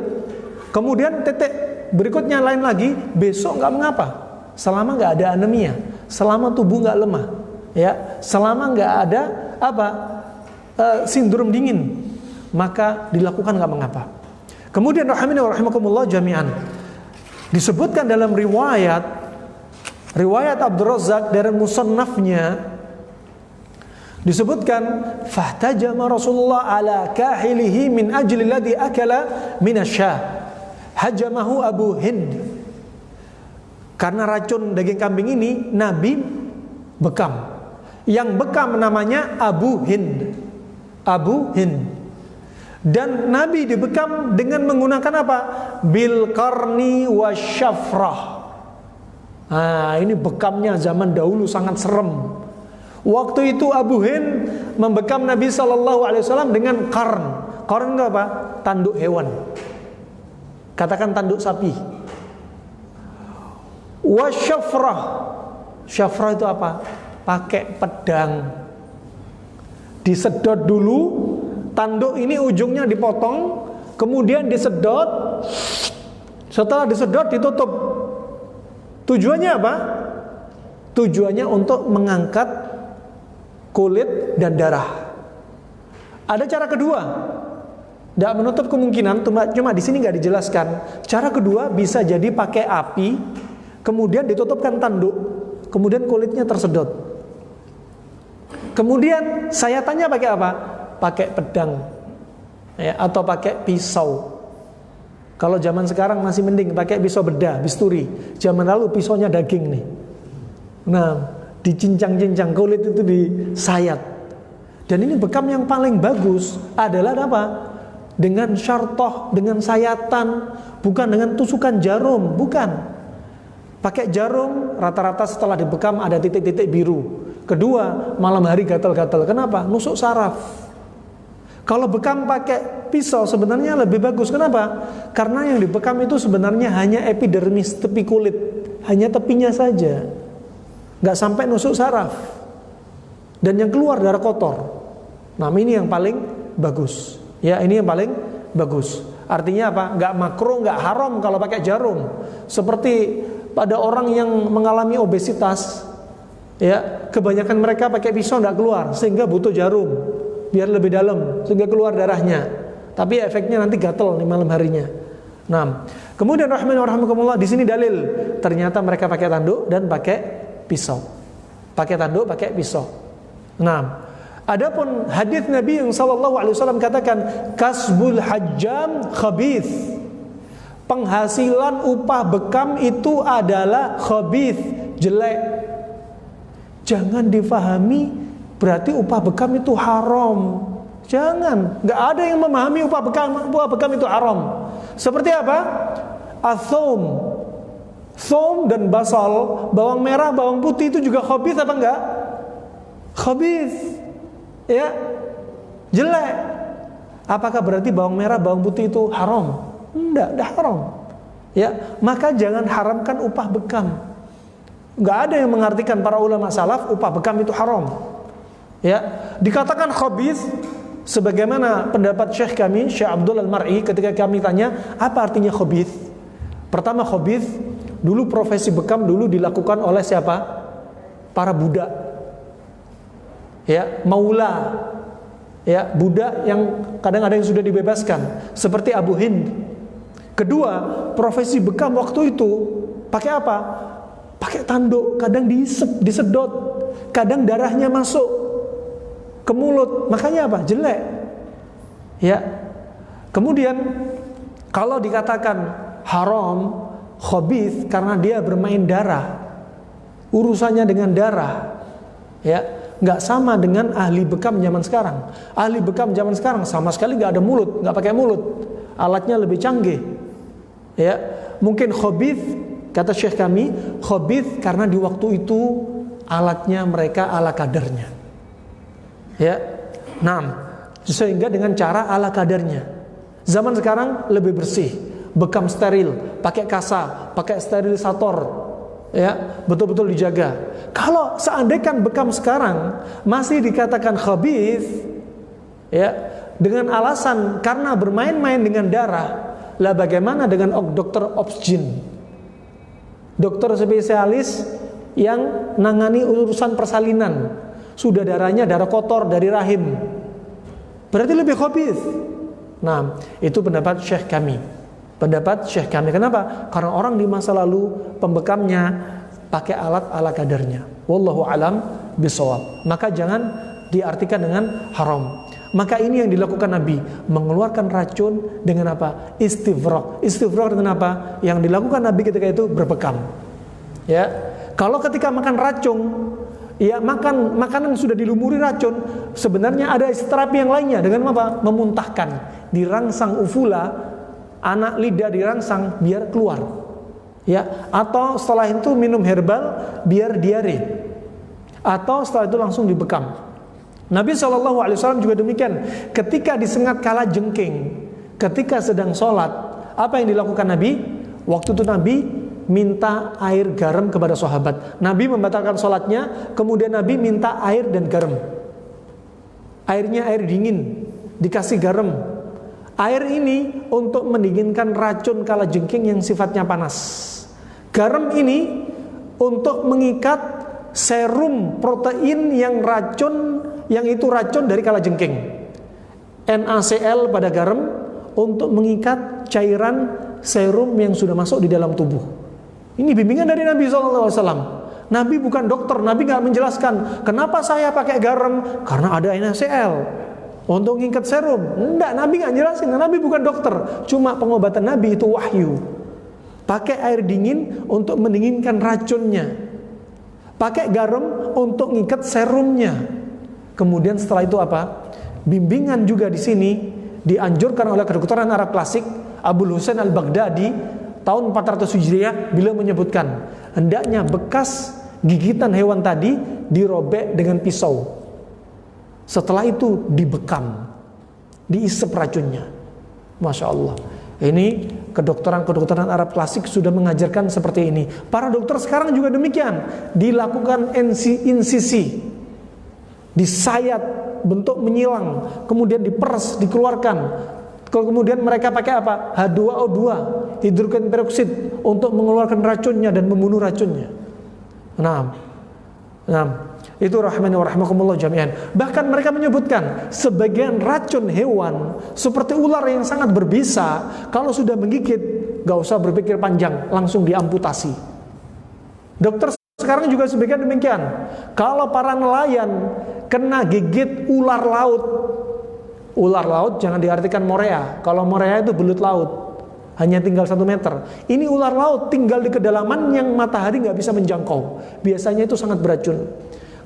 kemudian titik berikutnya lain lagi, besok nggak mengapa, selama nggak ada anemia, selama tubuh nggak lemah, ya, selama nggak ada sindrom dingin, maka dilakukan nggak mengapa. Kemudian rahimani wa rahimakumullah jami'an, disebutkan dalam riwayat Abdul Razzaq dari musannafnya, disebutkan fahtajama Rasulullah ala kahilihi min ajli alladhi akala minasyah hajamahu Abu Hind. Karena racun daging kambing ini Nabi bekam. Yang bekam namanya Abu Hind. Abu Hind. Dan Nabi dibekam dengan menggunakan apa? Bil qarni wasyafrah. Nah, ini bekamnya zaman dahulu sangat serem. Waktu itu Abu Hind membekam Nabi SAW dengan qarn. Qarn itu apa? Tanduk hewan. Katakan tanduk sapi. Wasyafrah. Syafrah itu apa? Pakai pedang. Disedot dulu, tanduk ini ujungnya dipotong, kemudian disedot. Setelah disedot ditutup. Tujuannya apa? Tujuannya untuk mengangkat kulit dan darah. Ada cara kedua, tidak menutup kemungkinan, cuma di sini nggak dijelaskan. Cara kedua bisa jadi pakai api, kemudian ditutupkan tanduk, kemudian kulitnya tersedot. Kemudian saya tanya pakai apa? Pakai pedang, ya, atau pakai pisau. Kalau zaman sekarang masih mending pakai pisau bedah, bisturi. Zaman lalu pisaunya daging nih. Nah, dicincang-cincang, kulit itu disayat. Dan ini bekam yang paling bagus adalah apa? Dengan syartoh, dengan sayatan, bukan dengan tusukan jarum, bukan. Pakai jarum rata-rata setelah dibekam ada titik-titik biru. Kedua, malam hari gatal-gatal. Kenapa? Nusuk saraf. Kalau bekam pakai pisau sebenarnya lebih bagus. Kenapa? Karena yang dibekam itu sebenarnya hanya epidermis, tepi kulit, hanya tepinya saja, nggak sampai nusuk saraf. Dan yang keluar darah kotor. Nah, ini yang paling bagus. Ya, ini yang paling bagus. Artinya apa? Nggak makruh, nggak haram kalau pakai jarum. Seperti pada orang yang mengalami obesitas, ya, kebanyakan mereka pakai pisau nggak keluar, sehingga butuh jarum biar lebih dalam, sehingga keluar darahnya. Tapi efeknya nanti gatel di malam harinya. Nah, kemudian rahimakumullah, di sini dalil ternyata mereka pakai tanduk dan pakai pisau. Pakai tanduk, pakai pisau. Nah, adapun hadis Nabi yang sallallahu alaihi wasallam katakan kasbul hajjam khabith. Penghasilan upah bekam itu adalah khabith, jelek. Jangan difahami berarti upah bekam itu haram. Jangan, nggak ada yang memahami upah bekam itu haram. Seperti apa? Athum, thum dan basal, bawang merah, bawang putih itu juga khabith apa enggak? Khabith, ya, jelek. Apakah berarti bawang merah, bawang putih itu haram? Enggak haram. Ya, maka jangan haramkan upah bekam. Enggak ada yang mengartikan para ulama salaf upah bekam itu haram. Ya, dikatakan khabith sebagaimana pendapat Syekh kami, Syekh Abdul Al-Mar'i, ketika kami tanya, apa artinya khabith? Pertama, khabith dulu profesi bekam dulu dilakukan oleh siapa? Para budak. Ya, maula. Ya, budak yang kadang ada yang sudah dibebaskan, seperti Abu Hind. Kedua, profesi bekam waktu itu pakai apa? Pakai tanduk, kadang diisep, disedot, kadang darahnya masuk ke mulut. Makanya apa? Jelek. Ya. Kemudian kalau dikatakan haram, khabith karena dia bermain darah, urusannya dengan darah, ya, nggak sama dengan ahli bekam zaman sekarang. Ahli bekam zaman sekarang sama sekali nggak ada mulut, nggak pakai mulut, alatnya lebih canggih. Ya, mungkin khabith, kata Syekh kami, khabith karena di waktu itu alatnya mereka ala kadarnya. Ya, nah, sehingga dengan cara ala kadarnya. Zaman sekarang lebih bersih, bekam steril, pakai kasa, pakai sterilisator, ya, betul-betul dijaga. Kalau seandainya bekam sekarang masih dikatakan khabith, ya, dengan alasan karena bermain-main dengan darah, lah bagaimana dengan dokter obsgin, dokter spesialis yang nangani urusan persalinan, sudah darahnya darah kotor dari rahim, berarti lebih khabith. Nah, itu pendapat Syekh kami. Pendapat Syekh kami. Kenapa? Karena orang di masa lalu pembekamnya pakai alat ala kadarnya. Wallahu alam bisawab. Maka jangan diartikan dengan haram. Maka ini yang dilakukan Nabi, mengeluarkan racun dengan apa? Istifrak. Istifrak dengan apa? Yang dilakukan Nabi ketika itu berbekam. Ya. Kalau ketika makan racun, ya, makan makanan sudah dilumuri racun, sebenarnya ada terapi yang lainnya dengan apa? Memuntahkan, dirangsang ufula, anak lidah dirangsang biar keluar. Ya, atau setelah itu minum herbal biar diare. Atau setelah itu langsung dibekam. Nabi SAW juga demikian. Ketika disengat kala jengking, ketika sedang sholat, apa yang dilakukan Nabi? Waktu itu Nabi minta air garam kepada sahabat. Nabi membatalkan sholatnya, kemudian Nabi minta air dan garam. Airnya air dingin, dikasih garam. Air ini untuk mendinginkan racun kala jengking yang sifatnya panas. Garam ini untuk mengikat serum protein yang racun, yang itu racun dari kalajengking. NaCl pada garam untuk mengikat cairan serum yang sudah masuk di dalam tubuh. Ini bimbingan dari Nabi SAW. Nabi bukan dokter, Nabi nggak menjelaskan kenapa saya pakai garam, karena ada NaCl untuk mengikat serum. Enggak, Nabi nggak jelasin. Nabi bukan dokter, cuma pengobatan Nabi itu wahyu. Pakai air dingin untuk mendinginkan racunnya, pakai garam untuk mengikat serumnya. Kemudian setelah itu apa? Bimbingan juga di sini dianjurkan oleh kedokteran Arab klasik, Abu Husain Al-Baghdadi, tahun 400 Hijriah, beliau menyebutkan hendaknya bekas gigitan hewan tadi dirobek dengan pisau. Setelah itu dibekam, diisep racunnya. Masya Allah. Ini kedokteran Arab klasik sudah mengajarkan seperti ini. Para dokter sekarang juga demikian. Dilakukan insisi, disayat bentuk menyilang, kemudian diperes, dikeluarkan. Kemudian mereka pakai apa? H2O2, hidrogen peroksida, untuk mengeluarkan racunnya dan membunuh racunnya. Itu rahmani wa rahmakumullah jami'an. Bahkan mereka menyebutkan sebagian racun hewan seperti ular yang sangat berbisa, kalau sudah menggigit gak usah berpikir panjang, langsung diamputasi. Dokter sekarang juga sebagian demikian. Kalau para nelayan kena gigit ular laut jangan diartikan morea. Kalau morea itu belut laut, hanya tinggal 1 meter. Ini ular laut tinggal di kedalaman yang matahari gak bisa menjangkau. Biasanya itu sangat beracun.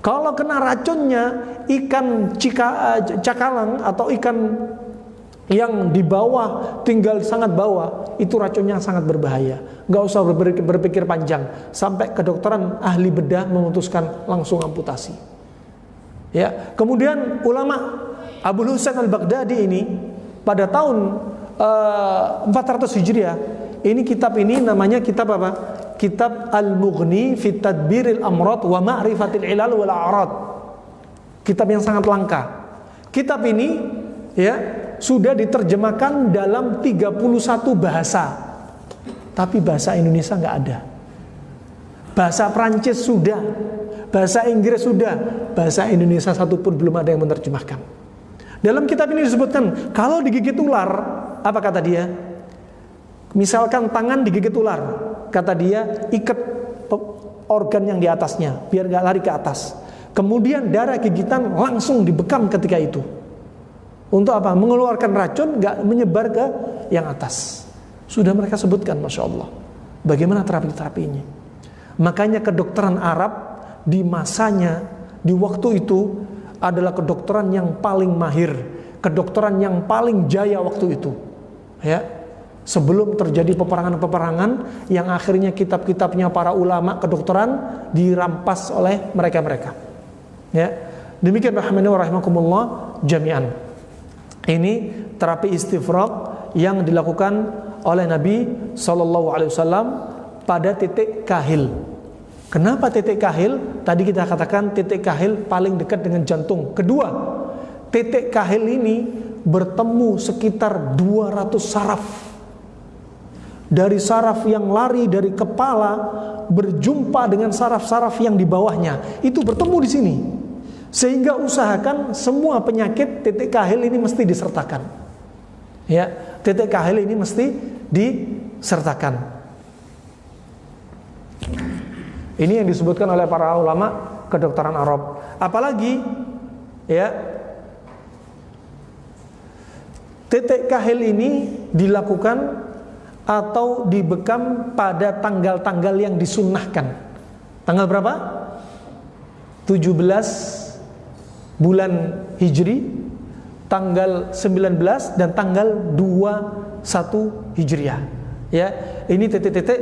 Kalau kena racunnya ikan cakalang atau ikan yang di bawah, tinggal sangat bawah, itu racunnya sangat berbahaya. Gak usah berpikir panjang. Sampai kedokteran ahli bedah memutuskan langsung amputasi. Ya, kemudian ulama Abul Husain al-Baghdadi ini pada tahun 400 Hijriah, ini kitab ini namanya kitab apa? Kitab Al-Mughni fi Tadbiril Amrad wa Ma'rifatil Ilal wal A'rad. Kitab yang sangat langka. Kitab ini ya sudah diterjemahkan dalam 31 bahasa. Tapi bahasa Indonesia enggak ada. Bahasa Prancis sudah, bahasa Inggris sudah, bahasa Indonesia satupun belum ada yang menerjemahkan. Dalam kitab ini disebutkan kalau digigit ular, apa kata dia? Misalkan tangan digigit ular, kata dia ikat organ yang di atasnya biar gak lari ke atas. Kemudian darah gigitan langsung dibekam ketika itu. Untuk apa? Mengeluarkan racun gak menyebar ke yang atas. Sudah mereka sebutkan, Masya Allah. Bagaimana terapi-terapi ini? Makanya kedokteran Arab di masanya, di waktu itu adalah kedokteran yang paling mahir, kedokteran yang paling jaya waktu itu. Ya. Sebelum terjadi peperangan-peperangan yang akhirnya kitab-kitabnya para ulama kedokteran dirampas oleh mereka-mereka. Ya. Demikian rahmani wa rahimakumullah jami'an. Ini terapi istifraq yang dilakukan oleh Nabi SAW pada titik kahil. Kenapa titik kahil? Tadi kita katakan titik kahil paling dekat dengan jantung. Kedua, titik kahil ini bertemu sekitar 200 saraf. Dari saraf yang lari dari kepala berjumpa dengan saraf-saraf yang di bawahnya, itu bertemu di sini. Sehingga usahakan semua penyakit titik kahil ini mesti disertakan. Ya, titik kahil ini mesti disertakan. Ini yang disebutkan oleh para ulama kedokteran Arab. Apalagi ya, titik kahil ini dilakukan atau dibekam pada tanggal-tanggal yang disunnahkan. Tanggal berapa? 17 bulan Hijri, tanggal 19 dan tanggal 21 Hijriah. Ya, ini titik-titik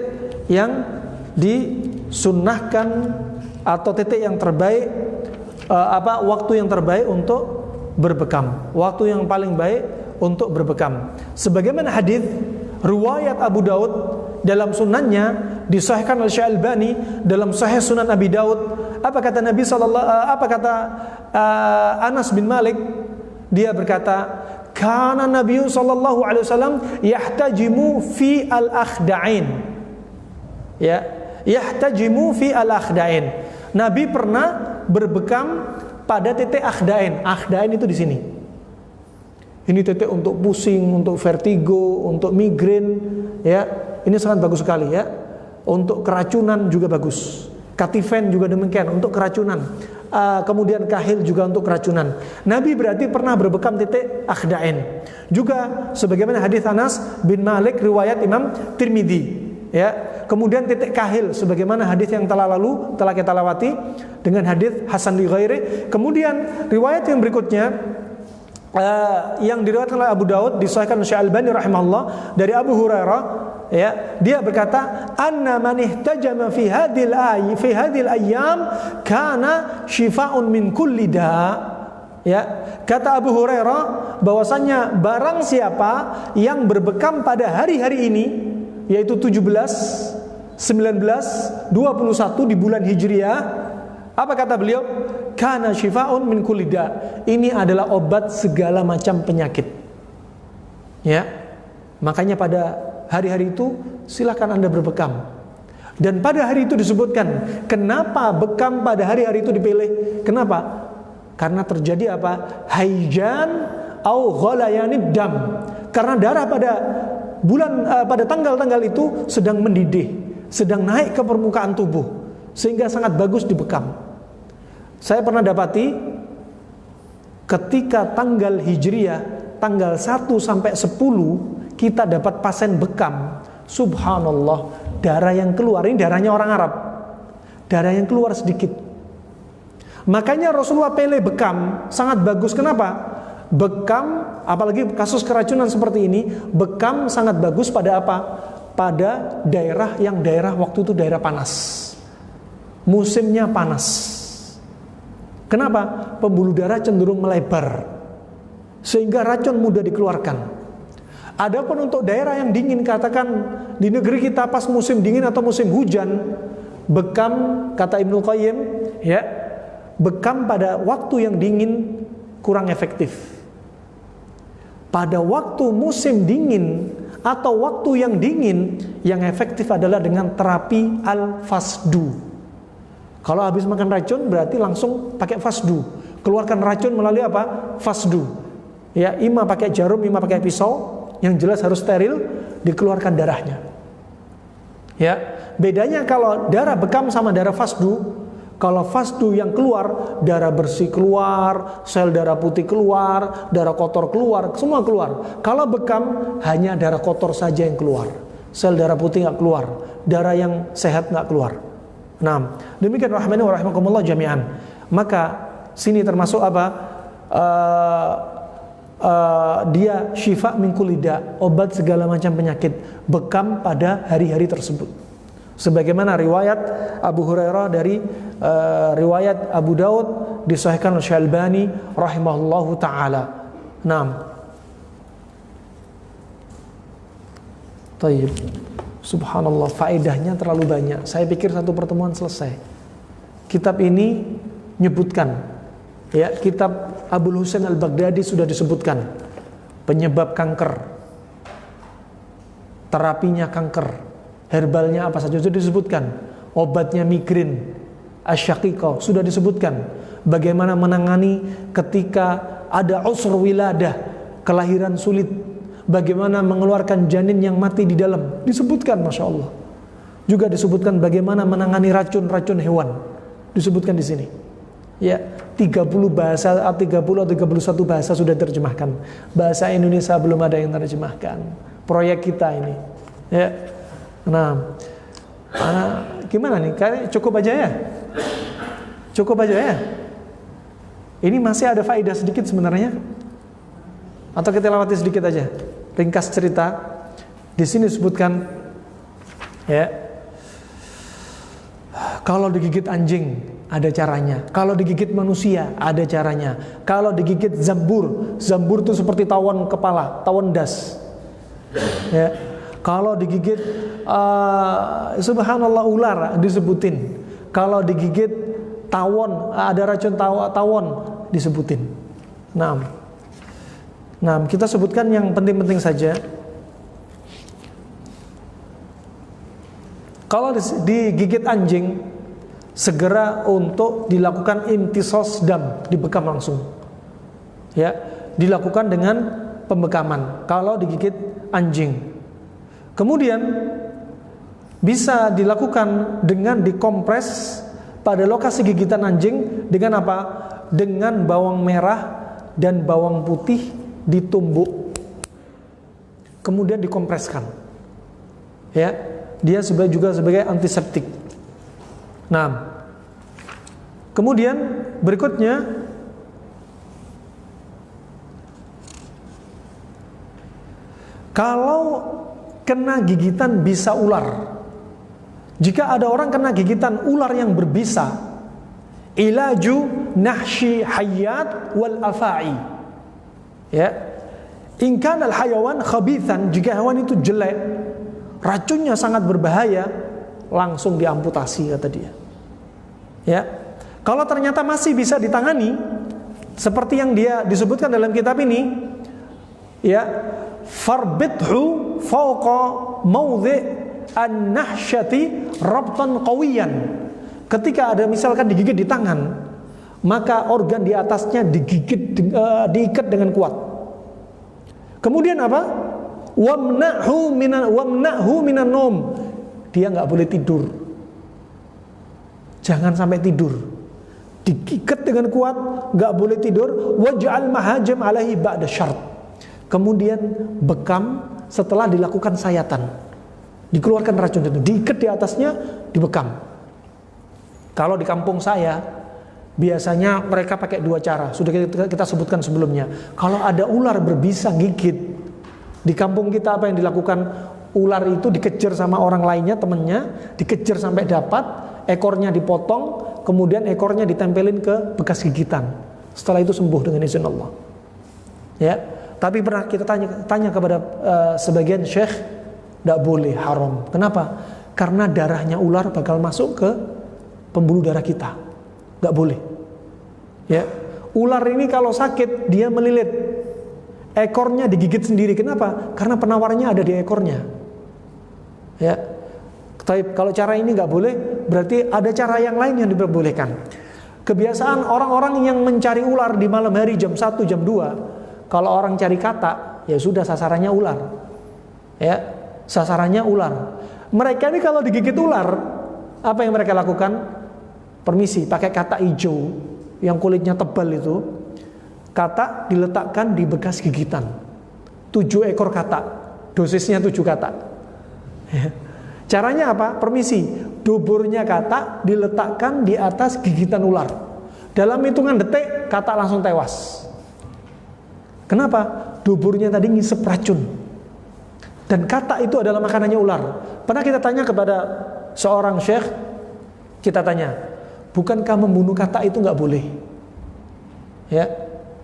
yang disunnahkan atau titik yang terbaik, waktu yang terbaik untuk berbekam, waktu yang paling baik untuk berbekam. Sebagaimana hadis riwayat Abu Daud dalam sunannya disahihkan oleh Syekh Albani dalam Sahih Sunan Abi Daud. Apa kata Nabi apa kata Anas bin Malik? Dia berkata, "Kana Nabi sallallahu alaihi wasallam yahtajimu fi al-akhda'in." Ya, yahtajimu fi al-akhda'in. Nabi pernah berbekam pada titik akhda'in. Akhda'in itu di sini. Ini titik untuk pusing, untuk vertigo, untuk migrain, ya. Ini sangat bagus sekali ya. Untuk keracunan juga bagus. Katifen juga demikian untuk keracunan. Kemudian kahil juga untuk keracunan. Nabi berarti pernah berbekam titik akhda'in. Juga sebagaimana hadis Anas bin Malik riwayat Imam Tirmidzi. Ya, kemudian titik kahil sebagaimana hadis yang telah kita lewati dengan hadis Hasan li ghairi. Kemudian riwayat yang berikutnya yang diriwayatkan oleh Abu Daud disahihkan oleh Syekh Albani rahimahullah dari Abu Hurairah ya, dia berkata, anna man ihtajama fi hadhil ayyam kana shifa'un min kulli da'. Ya, kata Abu Hurairah bahwasanya barang siapa yang berbekam pada hari-hari ini, yaitu 17, 19, 21 di bulan Hijriah, apa kata beliau? Kana shifa'un min kulli da'. Ini adalah obat segala macam penyakit. Ya. Makanya pada hari-hari itu silakan Anda berbekam. Dan pada hari itu disebutkan, kenapa bekam pada hari-hari itu dipilih? Kenapa? Karena terjadi apa? Haijan au ghalayanid dam. Karena darah pada pada tanggal-tanggal itu sedang mendidih, sedang naik ke permukaan tubuh, sehingga sangat bagus dibekam. Saya pernah dapati ketika tanggal Hijriah, tanggal 1 sampai 10 kita dapat pasien bekam. Subhanallah, darah yang keluar, ini darahnya orang Arab, darah yang keluar sedikit. Makanya Rasulullah pilih bekam, sangat bagus. Kenapa? Bekam, apalagi kasus keracunan seperti ini, bekam sangat bagus pada apa? Pada daerah waktu itu daerah panas, musimnya panas. Kenapa? Pembuluh darah cenderung melebar, sehingga racun mudah dikeluarkan. Adapun untuk daerah yang dingin, katakan di negeri kita pas musim dingin atau musim hujan, bekam, kata Ibnu Qayyim, ya, bekam pada waktu yang dingin kurang efektif. Pada waktu musim dingin atau waktu yang dingin, yang efektif adalah dengan terapi al-fasdu. Kalau habis makan racun berarti langsung pakai fasdu. Keluarkan racun melalui apa? Fasdu. Ya, ima pakai jarum, ima pakai pisau, yang jelas harus steril, dikeluarkan darahnya. Ya, bedanya kalau darah bekam sama darah fasdu. Kalau fasdu yang keluar, darah bersih keluar, sel darah putih keluar, darah kotor keluar, semua keluar. Kalau bekam, hanya darah kotor saja yang keluar, sel darah putih nggak keluar, darah yang sehat nggak keluar. Nah, demikian rahmani wa rahimakumullah jami'an. Maka sini termasuk apa? Dia syifa min kulli da', obat segala macam penyakit, bekam pada hari-hari tersebut. Sebagaimana riwayat Abu Hurairah dari riwayat Abu Daud disahihkan oleh Syalbani rahimahullahu taala. Naam. Tayyib. Subhanallah, faedahnya terlalu banyak. Saya pikir satu pertemuan selesai. Kitab ini menyebutkan, ya, kitab Abul Husain Al-Baghdadi sudah disebutkan penyebab kanker, terapinya kanker, herbalnya apa saja sudah disebutkan, obatnya migrain, asyaqiqah sudah disebutkan, bagaimana menangani ketika ada usr wiladah, kelahiran sulit, bagaimana mengeluarkan janin yang mati di dalam, disebutkan, Masya Allah. Juga disebutkan bagaimana menangani racun-racun hewan, disebutkan di sini. Ya, 30 bahasa, 30 atau 31 bahasa sudah terjemahkan. Bahasa Indonesia belum ada yang terjemahkan. Proyek kita ini. Ya. Nah, gimana nih? Kayaknya cukup aja ya? Cukup aja ya? Ini masih ada faedah sedikit sebenarnya. Atau kita lewati sedikit aja? Ringkas cerita. Di sini disebutkan, ya, kalau digigit anjing ada caranya. Kalau digigit manusia ada caranya. Kalau digigit zambur itu seperti tawon kepala, tawon das. Ya. Kalau digigit subhanallah ular disebutin. Kalau digigit tawon, ada racun tawon disebutin. Nah, kita sebutkan yang penting-penting saja. Kalau digigit anjing, segera untuk dilakukan imtisos dam, dibekam langsung. Ya, dilakukan dengan pembekaman kalau digigit anjing. Kemudian bisa dilakukan dengan dikompres pada lokasi gigitan anjing dengan apa? Dengan bawang merah dan bawang putih ditumbuk. Kemudian dikompreskan. Ya, dia juga sebagai antiseptik. Nah, kemudian berikutnya kalau kena gigitan bisa ular. Jika ada orang kena gigitan ular yang berbisa, ilaju nahshi hayyat wal afai. Ya. In kana al hayawan khabithan, jika hewan itu jelek, racunnya sangat berbahaya, langsung diamputasi kata dia. Ya. Kalau ternyata masih bisa ditangani, seperti yang dia disebutkan dalam kitab ini, ya, farbithu fawqa mawdhi' an-nahsyati rabtan qawiyan. Ketika ada misalkan digigit di tangan, maka organ di atasnya diikat dengan kuat. Kemudian apa? Wamna'hu minan nom. Dia nggak boleh tidur. Jangan sampai tidur. Diikat dengan kuat, nggak boleh tidur. Waj'al mahajim alaihi ba'da syart. Kemudian bekam setelah dilakukan sayatan. Dikeluarkan racun itu, diikat di atasnya, dibekam. Kalau di kampung saya, biasanya mereka pakai dua cara. Sudah kita sebutkan sebelumnya. Kalau ada ular berbisa gigit, di kampung kita apa yang dilakukan? Ular itu dikejar sama orang lainnya, temannya, dikejar sampai dapat, ekornya dipotong, kemudian ekornya ditempelin ke bekas gigitan. Setelah itu sembuh dengan izin Allah. Ya, tapi pernah kita tanya kepada sebagian syekh, tidak boleh, haram. Kenapa? Karena darahnya ular bakal masuk ke pembuluh darah kita. Tidak boleh. Ya, ular ini kalau sakit dia melilit, ekornya digigit sendiri. Kenapa? Karena penawarnya ada di ekornya. Ya, tapi kalau cara ini nggak boleh, berarti ada cara yang lain yang diperbolehkan. Kebiasaan orang-orang yang mencari ular di malam hari jam 1, jam 2, kalau orang cari katak, ya sudah sasarannya ular. Ya, sasarannya ular. Mereka ini kalau digigit ular, apa yang mereka lakukan? Permisi, pakai katak hijau yang kulitnya tebal itu. Katak diletakkan di bekas gigitan. 7 ekor katak. Dosisnya 7 katak. Ya. Caranya apa? Permisi, duburnya katak diletakkan di atas gigitan ular. Dalam hitungan detik, katak langsung tewas. Kenapa? Duburnya tadi ngisep racun. Dan katak itu adalah makanannya ular. Pernah kita tanya kepada seorang syekh, kita tanya, bukankah membunuh katak itu nggak boleh? Ya,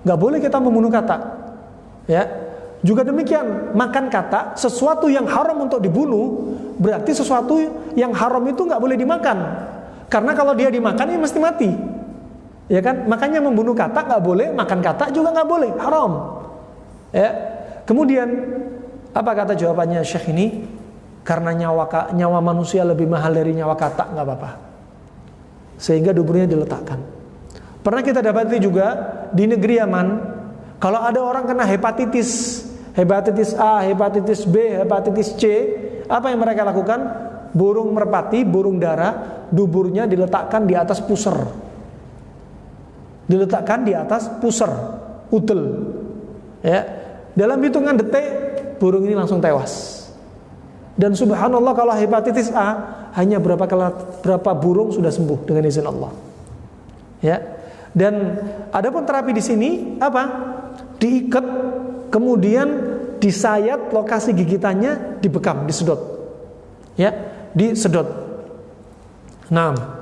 nggak boleh kita membunuh katak. Ya, juga demikian, makan katak, sesuatu yang haram untuk dibunuh, berarti sesuatu yang haram itu nggak boleh dimakan. Karena kalau dia dimakan, ya mesti mati. Ya kan? Makanya membunuh katak nggak boleh, makan katak juga nggak boleh, haram. Ya. Kemudian apa kata jawabannya syekh ini? Karena nyawa manusia lebih mahal dari nyawa katak, nggak apa-apa. Sehingga duburnya diletakkan. Pernah kita dapati juga di negeri Yaman, kalau ada orang kena hepatitis A, hepatitis B, hepatitis C, apa yang mereka lakukan? Burung merpati, burung dara, duburnya diletakkan di atas puser. Diletakkan di atas puser, udel. Ya. Dalam hitungan detik, burung ini langsung tewas. Dan subhanallah, kalau hepatitis A, hanya berapa burung sudah sembuh dengan izin Allah. Ya. Dan adapun terapi di sini apa? Diikat, kemudian disayat, lokasi gigitannya dibekam, disedot. Ya, disedot. Nah,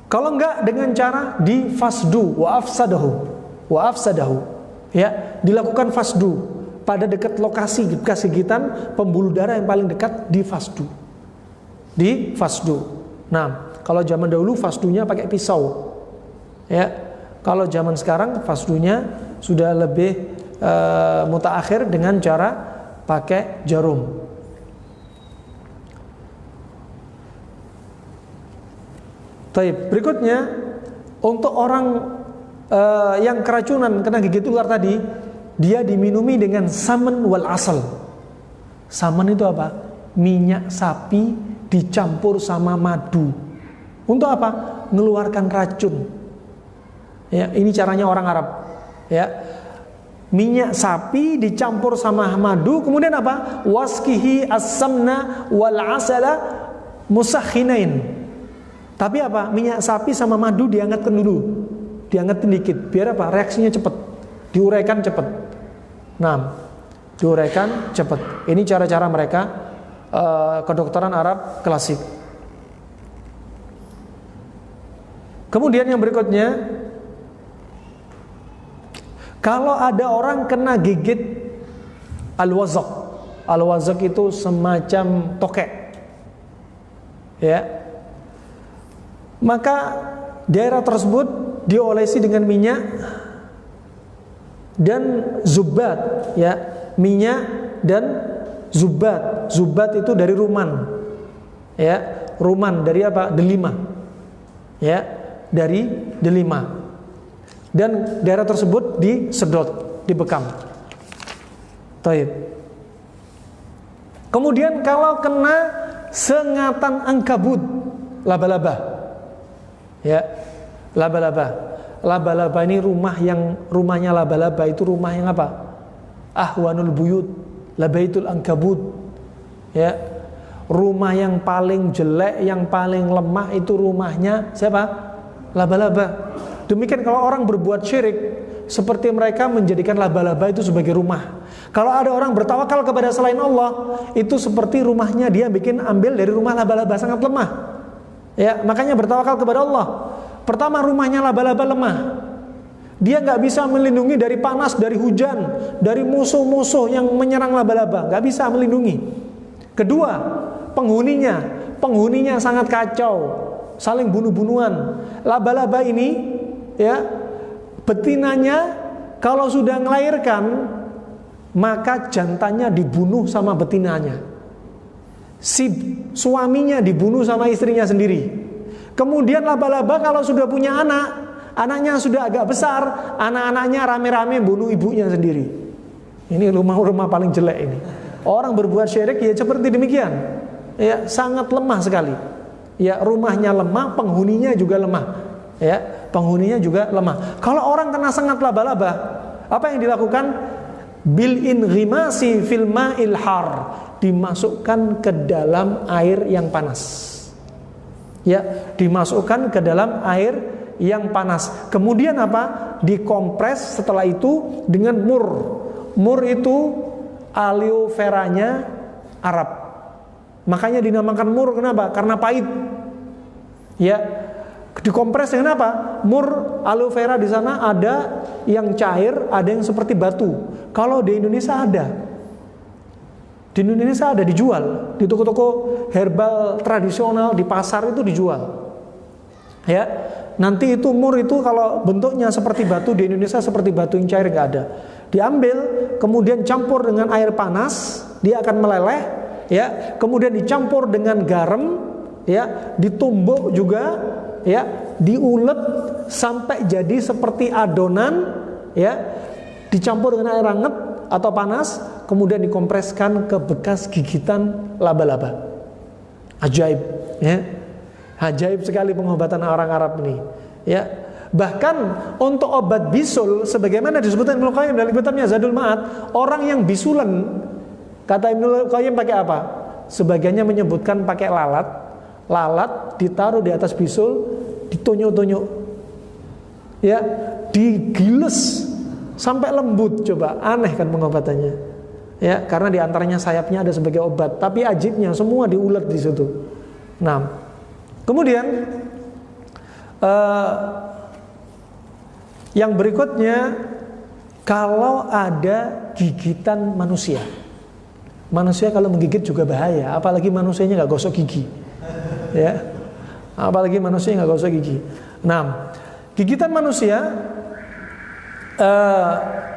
kalau enggak dengan cara difasdu wa afsadahu. Ya, dilakukan fasdu pada dekat lokasi bekas gigitan, pembuluh darah yang paling dekat difasdu. Nah, kalau zaman dahulu fasdunya pakai pisau. Ya, kalau zaman sekarang fasdunya sudah lebih mutaakhir dengan cara pakai jarum. Baik, berikutnya untuk orang yang keracunan kena gigit ular tadi, dia diminumi dengan saman wal asal. Saman itu apa? Minyak sapi dicampur sama madu. Untuk apa? Mengeluarkan racun. Ya, ini caranya orang Arab. Ya, minyak sapi dicampur sama madu, kemudian apa? Waskihi as-samna wal asala musakhinain. Tapi apa? Minyak sapi sama madu diangkatkan dulu, diangkatin dikit, biar apa? Reaksinya cepat, diuraikan cepat. Nah, diuraikan cepat. Ini cara-cara mereka kedokteran Arab klasik. Kemudian yang berikutnya, kalau ada orang kena gigit al-wazaq. Al-wazaq itu semacam tokek, ya, maka daerah tersebut diolesi dengan minyak dan zubat, ya, minyak dan zubat. Zubat itu dari ruman, ya, ruman dari apa? Delima, ya, dari delima. Dan daerah tersebut disedot, dibekam. Taib. Kemudian kalau kena sengatan ankabut, laba-laba, ya, laba-laba. Laba-laba ini rumahnya laba-laba itu rumah yang apa? Ahwanul buyut, labaitul ankabut, ya. Rumah yang paling jelek, yang paling lemah itu rumahnya siapa? Laba-laba. Demikian kalau orang berbuat syirik, seperti mereka menjadikan laba-laba itu sebagai rumah. Kalau ada orang bertawakal kepada selain Allah, itu seperti rumahnya dia ambil dari rumah laba-laba, sangat lemah. Ya, makanya bertawakal kepada Allah. Pertama, rumahnya laba-laba lemah. Dia nggak bisa melindungi dari panas, dari hujan, dari musuh-musuh yang menyerang laba-laba, nggak bisa melindungi. Kedua, penghuninya sangat kacau, saling bunuh-bunuhan. Laba-laba ini, ya, betinanya kalau sudah melahirkan, maka jantannya dibunuh sama betinanya. Si suaminya dibunuh sama istrinya sendiri. Kemudian laba-laba kalau sudah punya anaknya sudah agak besar, anak-anaknya rame-rame bunuh ibunya sendiri. Ini rumah-rumah paling jelek ini. Orang berbuat syirik ya seperti demikian. Ya, sangat lemah sekali. Ya, rumahnya lemah, penghuninya juga lemah. Ya, penghuninya juga lemah. Kalau orang kena sengat laba-laba, apa yang dilakukan? Bil inghimasi fil ma'il har, dimasukkan ke dalam air yang panas. Ya, dimasukkan ke dalam air yang panas. Kemudian apa? Dikompres setelah itu dengan mur. Mur itu aloe veranya Arab. Makanya dinamakan mur, kenapa? Karena pahit. Ya, dikompres dengan apa? Mur, aloe vera di sana ada yang cair, ada yang seperti batu. Kalau di Indonesia ada. Di Indonesia ada dijual di toko-toko herbal tradisional, di pasar itu dijual. Ya, nanti itu mur itu kalau bentuknya seperti batu, di Indonesia seperti batu yang cair, nggak ada. Diambil, kemudian campur dengan air panas, dia akan meleleh. Ya, kemudian dicampur dengan garam, ya, ditumbuk juga, ya, diulet sampai jadi seperti adonan, ya, dicampur dengan air hangat atau panas, kemudian dikompreskan ke bekas gigitan laba-laba. Ajaib, ya. Ajaib sekali pengobatan orang Arab ini, ya. Bahkan untuk obat bisul, sebagaimana disebutkan Ibnu Qayyim dalam kitabnya Zadul Ma'ad, orang yang bisulan, kata Ibnu Qayyim pakai apa? Sebagiannya menyebutkan pakai lalat. Lalat ditaruh di atas bisul, ditunyuk-tunyuk, ya, digiles sampai lembut. Coba, aneh kan pengobatannya, ya, karena diantaranya sayapnya ada sebagai obat, tapi ajibnya semua diulet di situ. Nah, kemudian yang berikutnya, kalau ada gigitan manusia kalau menggigit juga bahaya, apalagi manusianya nggak gosok gigi, ya, apalagi manusia nggak gosok gigi. Nah, gigitan manusia,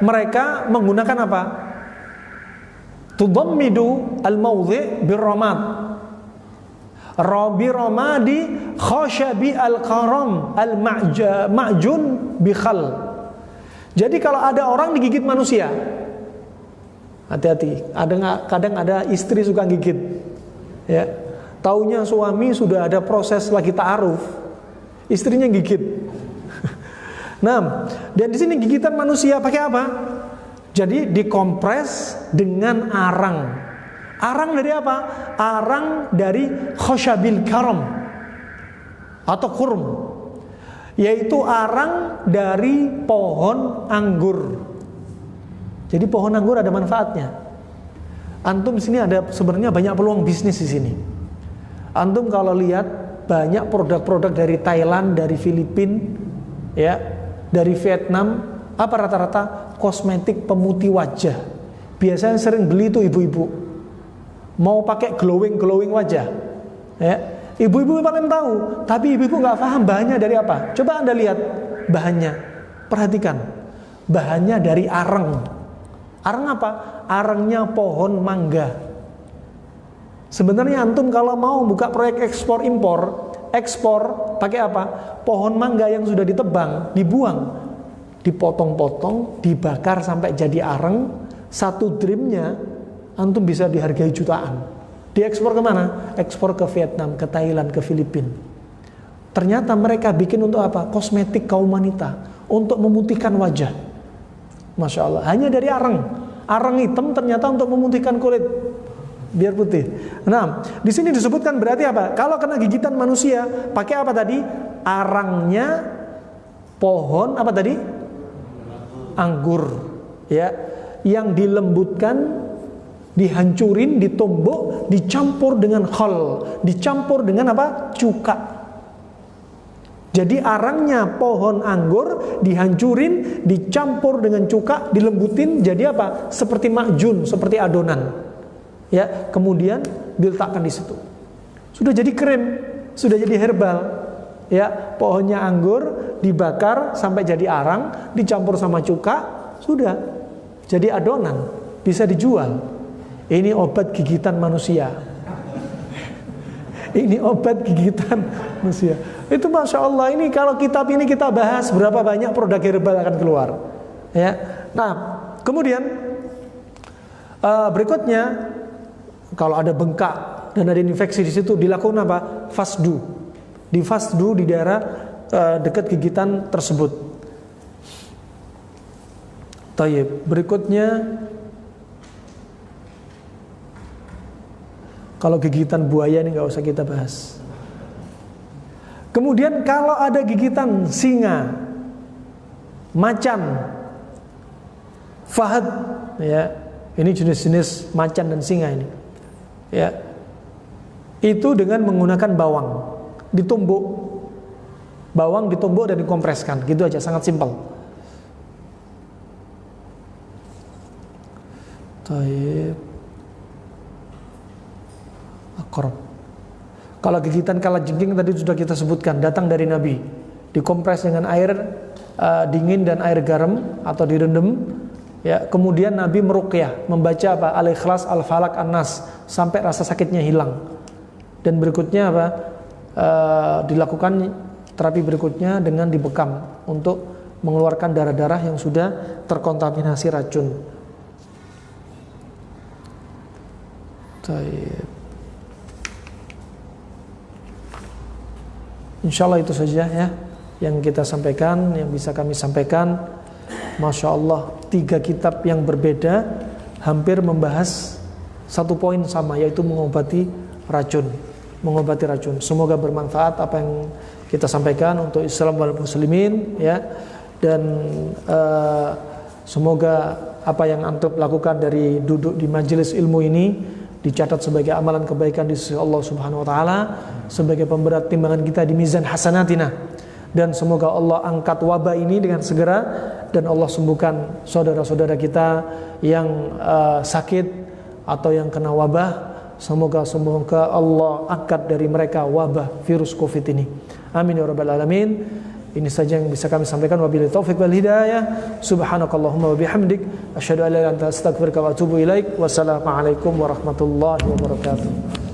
mereka menggunakan apa? Tudammidu al-mawdhi' bir-ramad. Rabi ramadi khashabi al-qaram al-ma'jun bikhal. Jadi kalau ada orang digigit manusia, hati-hati. Kadang ada istri suka gigit, ya. Taunya suami sudah ada proses lagi ta'aruf, istrinya gigit. Nah, dan di sini gigitan manusia pakai apa? Jadi dikompres dengan arang. Arang dari apa? Arang dari khashabil karam atau kurm, yaitu arang dari pohon anggur. Jadi pohon anggur ada manfaatnya. Antum sini ada sebenarnya banyak peluang bisnis di sini. Antum kalau lihat banyak produk-produk dari Thailand, dari Filipina, ya, dari Vietnam, apa rata-rata kosmetik pemutih wajah. Biasanya sering beli itu ibu-ibu. Mau pakai glowing wajah. Ya. Ibu-ibu paling tahu, tapi ibu-ibu nggak paham bahannya dari apa. Coba Anda lihat bahannya. Perhatikan. Bahannya dari areng. Areng apa? Arengnya pohon mangga. Sebenarnya antum kalau mau buka proyek ekspor pakai apa? Pohon mangga yang sudah ditebang, dibuang, dipotong-potong, dibakar sampai jadi areng. Satu dreamnya antum bisa dihargai jutaan. Diekspor kemana? Ekspor ke Vietnam, ke Thailand, ke Filipina. Ternyata mereka bikin untuk apa? Kosmetik kaum wanita, untuk memutihkan wajah. Masya Allah, hanya dari areng. Areng hitam ternyata untuk memutihkan kulit, biar putih. Nah, di sini disebutkan berarti apa? Kalau kena gigitan manusia, pakai apa tadi? Arangnya pohon apa tadi? Anggur, ya, yang dilembutkan, dihancurin, ditumbuk, dicampur dengan khol, dicampur dengan apa? Cuka. Jadi arangnya pohon anggur dihancurin, dicampur dengan cuka, dilembutin, jadi apa? Seperti makjun, seperti adonan. Ya, kemudian diletakkan di situ. Sudah jadi krim, sudah jadi herbal. Ya, pohonnya anggur dibakar sampai jadi arang, dicampur sama cuka, sudah jadi adonan, bisa dijual. Ini obat gigitan manusia. Ini obat gigitan manusia. Itu Masya Allah, ini kalau kitab ini kita bahas berapa banyak produk herbal akan keluar. Ya. Nah, kemudian berikutnya, kalau ada bengkak dan ada infeksi di situ, dilakukan apa? Fasdu. Difasdu di daerah dekat gigitan tersebut. Tayyib. Berikutnya, kalau gigitan buaya ini nggak usah kita bahas. Kemudian kalau ada gigitan singa, macan, fahad, ya, ini jenis-jenis macan dan singa ini, ya, itu dengan menggunakan bawang, ditumbuk, bawang ditumbuk dan dikompreskan, gitu aja, sangat simpel. Taib. Akrob. Kalau gigitan kalajengking tadi sudah kita sebutkan, datang dari Nabi, dikompres dengan air dingin dan air garam atau direndam, ya, kemudian Nabi meruqyah, membaca apa? Al-Ikhlas, Al-Falaq, An-Nas, sampai rasa sakitnya hilang. Dan berikutnya apa? Dilakukan terapi berikutnya dengan dibekam untuk mengeluarkan darah-darah yang sudah terkontaminasi racun. Baik. Insyaallah itu saja ya yang kita sampaikan, yang bisa kami sampaikan. Masya Allah, 3 kitab yang berbeda hampir membahas satu poin sama, yaitu mengobati racun. Semoga bermanfaat apa yang kita sampaikan untuk Islam wal muslimin, ya. Dan semoga apa yang antum lakukan dari duduk di majelis ilmu ini dicatat sebagai amalan kebaikan di sisi Allah Subhanahu wa taala, sebagai pemberat timbangan kita di mizan hasanatina. Dan semoga Allah angkat wabah ini dengan segera, dan Allah sembuhkan saudara-saudara kita yang sakit atau yang kena wabah. Semoga Allah angkat dari mereka wabah virus Covid ini. Amin ya rabbal alamin. Ini saja yang bisa kami sampaikan. Wabillahi taufiq wal hidayah. Subhanakallahumma wa bihamdik, asyhadu an la ilaha illa anta, astaghfiruka wa atubu ilaik. Wassalamualaikum warahmatullahi wabarakatuh.